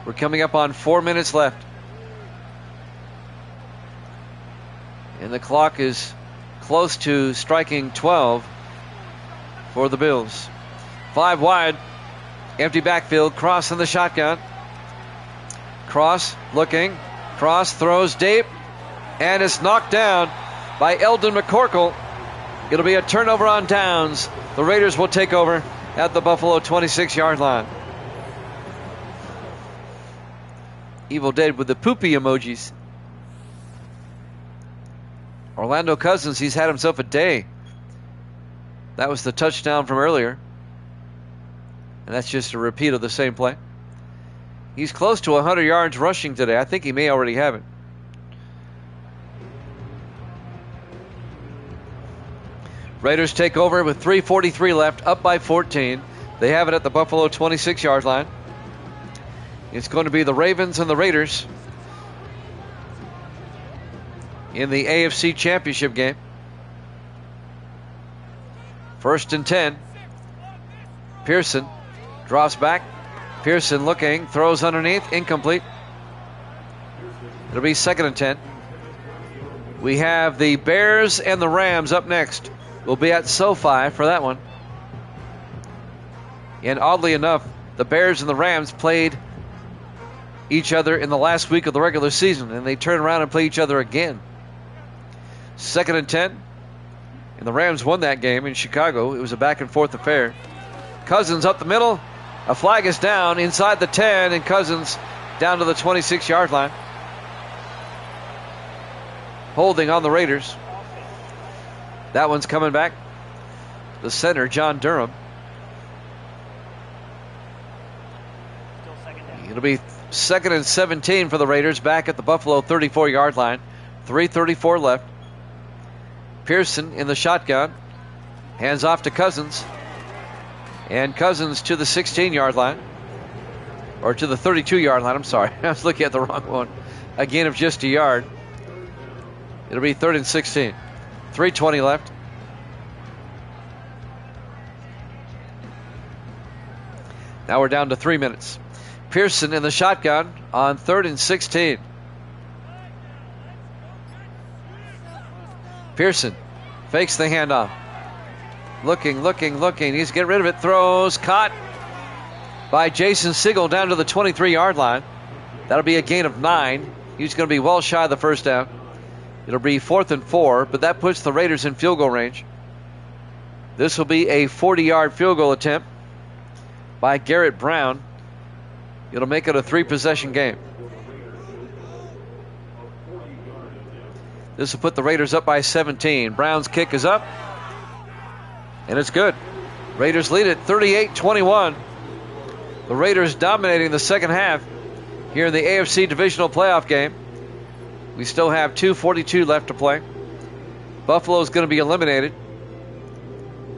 We're coming up on 4 minutes left. And the clock is close to striking 12 for the Bills. 5 wide. Empty backfield. Cross in the shotgun. Cross looking. Cross throws deep. And it's knocked down by Eldon McCorkle. It'll be a turnover on downs. The Raiders will take over at the Buffalo 26-yard line. Evil Dead with the poopy emojis. Orlando Cousins, he's had himself a day. That was the touchdown from earlier. And that's just a repeat of the same play. He's close to 100 yards rushing today. I think he may already have it. Raiders take over with 3:43 left, up by 14. They have it at the Buffalo 26-yard line. It's going to be the Ravens and the Raiders in the AFC Championship game. 1st and 10. Pearson drops back. Pearson looking, throws underneath, incomplete. It'll be 2nd and 10. We have the Bears and the Rams up next. We'll be at SoFi for that one. And oddly enough, the Bears and the Rams played each other in the last week of the regular season, and they turn around and play each other again. 2nd and 10. And the Rams won that game in Chicago. It was a back and forth affair. Cousins up the middle. A flag is down inside the 10, and Cousins down to the 26-yard line. Holding on the Raiders. That one's coming back. The center, John Durham. It'll be 2nd and 17 for the Raiders, back at the Buffalo 34-yard line. 3:34 left. Pearson in the shotgun. Hands off to Cousins. And Cousins to the 16-yard line. Or to the 32-yard line, I'm sorry. I was looking at the wrong one. A gain of just a yard. It'll be 3rd and 16. 3:20 left. Now we're down to 3 minutes. Pearson in the shotgun on 3rd and 16. Pearson fakes the handoff. Looking. He's getting rid of it. Throws. Caught by Jason Sigel down to the 23-yard line. That'll be a gain of 9. He's going to be well shy of the first down. It'll be 4th and 4, but that puts the Raiders in field goal range. This will be a 40-yard field goal attempt by Garrett Brown. It'll make it a 3-possession game. This will put the Raiders up by 17. Brown's kick is up, and it's good. Raiders lead it 38-21. The Raiders dominating the second half here in the AFC Divisional Playoff game. We still have 2:42 left to play. Buffalo's going to be eliminated.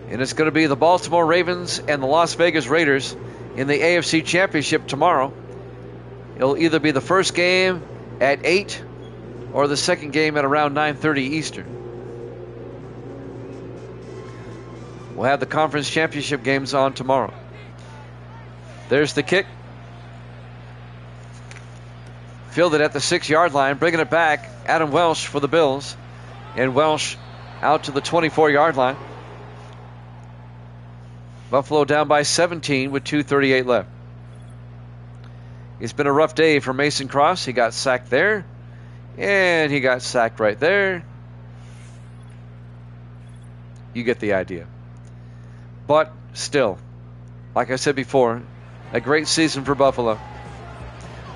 And it's going to be the Baltimore Ravens and the Las Vegas Raiders in the AFC Championship tomorrow. It'll either be the first game at 8 or the second game at around 9:30 Eastern. We'll have the conference championship games on tomorrow. There's the kick. Fielded at the 6-yard line, bringing it back. Adam Welsh for the Bills. And Welsh out to the 24-yard line. Buffalo down by 17 with 2:38 left. It's been a rough day for Mason Cross. He got sacked there. And he got sacked right there. You get the idea. But still, like I said before, a great season for Buffalo.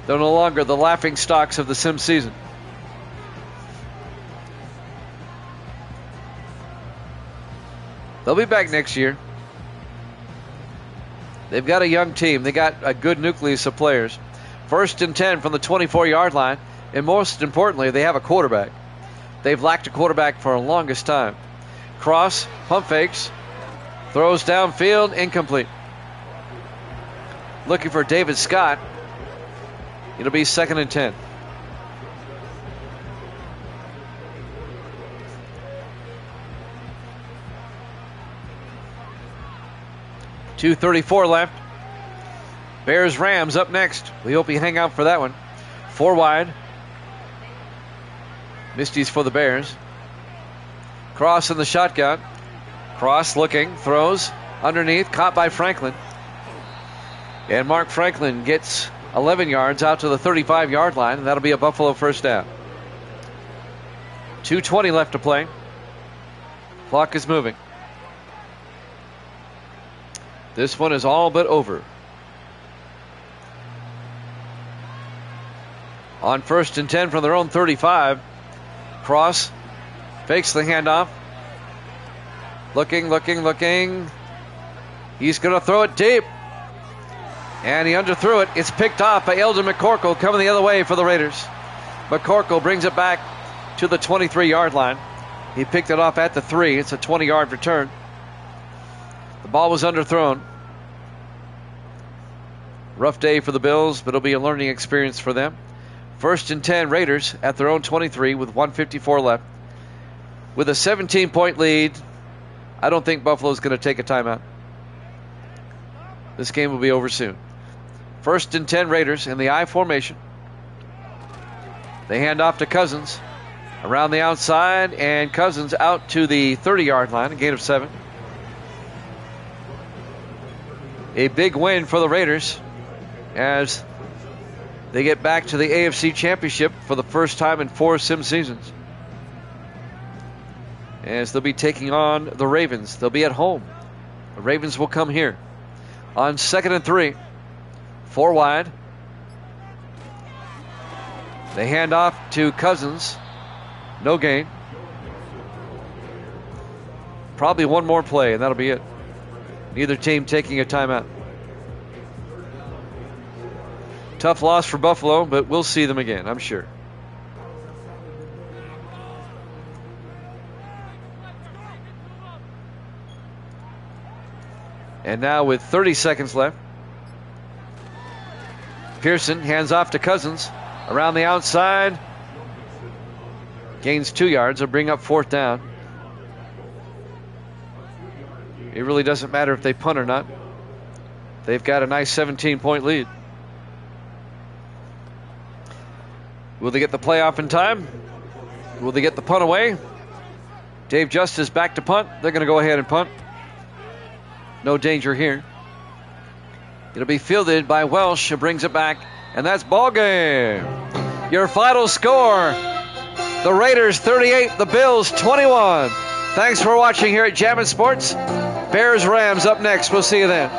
They're no longer the laughing stocks of the sim season. They'll be back next year. They've got a young team. They got a good nucleus of players. 1st and 10 from the 24-yard line. And most importantly, they have a quarterback. They've lacked a quarterback for the longest time. Cross, pump fakes, throws downfield, incomplete. Looking for David Scott. It'll be 2nd and 10. .234 left. Bears-Rams up next. We hope you hang out for that one. 4 wide. Misty's for the Bears. Cross in the shotgun. Cross looking, throws underneath, caught by Franklin. And Mark Franklin gets 11 yards out to the 35-yard line, and that'll be a Buffalo first down. 2:20 left to play. Clock is moving. This one is all but over. On 1st and 10 from their own 35. Cross fakes the handoff. Looking. He's going to throw it deep. And he underthrew it. It's picked off by Eldon McCorkle coming the other way for the Raiders. McCorkle brings it back to the 23-yard line. He picked it off at the 3. It's a 20-yard return. The ball was underthrown. Rough day for the Bills, but it'll be a learning experience for them. 1st and 10 Raiders at their own 23 with 1:54 left. With a 17-point lead, I don't think Buffalo's going to take a timeout. This game will be over soon. 1st and 10 Raiders in the I formation. They hand off to Cousins. Around the outside, and Cousins out to the 30-yard line, a gain of 7. A big win for the Raiders as they get back to the AFC Championship for the first time in 4 sim seasons. As they'll be taking on the Ravens. They'll be at home. The Ravens will come here. On 2nd and 3. 4 wide. They hand off to Cousins. No gain. Probably one more play, and that'll be it. Neither team taking a timeout. Tough loss for Buffalo, but we'll see them again, I'm sure. And now with 30 seconds left, Pearson hands off to Cousins. Around the outside. Gains 2 yards. They'll bring up 4th down. It really doesn't matter if they punt or not. They've got a nice 17-point lead. Will they get the playoff in time? Will they get the punt away? Dave Justice back to punt. They're going to go ahead and punt. No danger here. It'll be fielded by Welsh, who brings it back, and that's ball game. Your final score, the Raiders 38, the Bills 21. Thanks for watching here at Jammin' Sports. Bears-Rams up next. We'll see you then.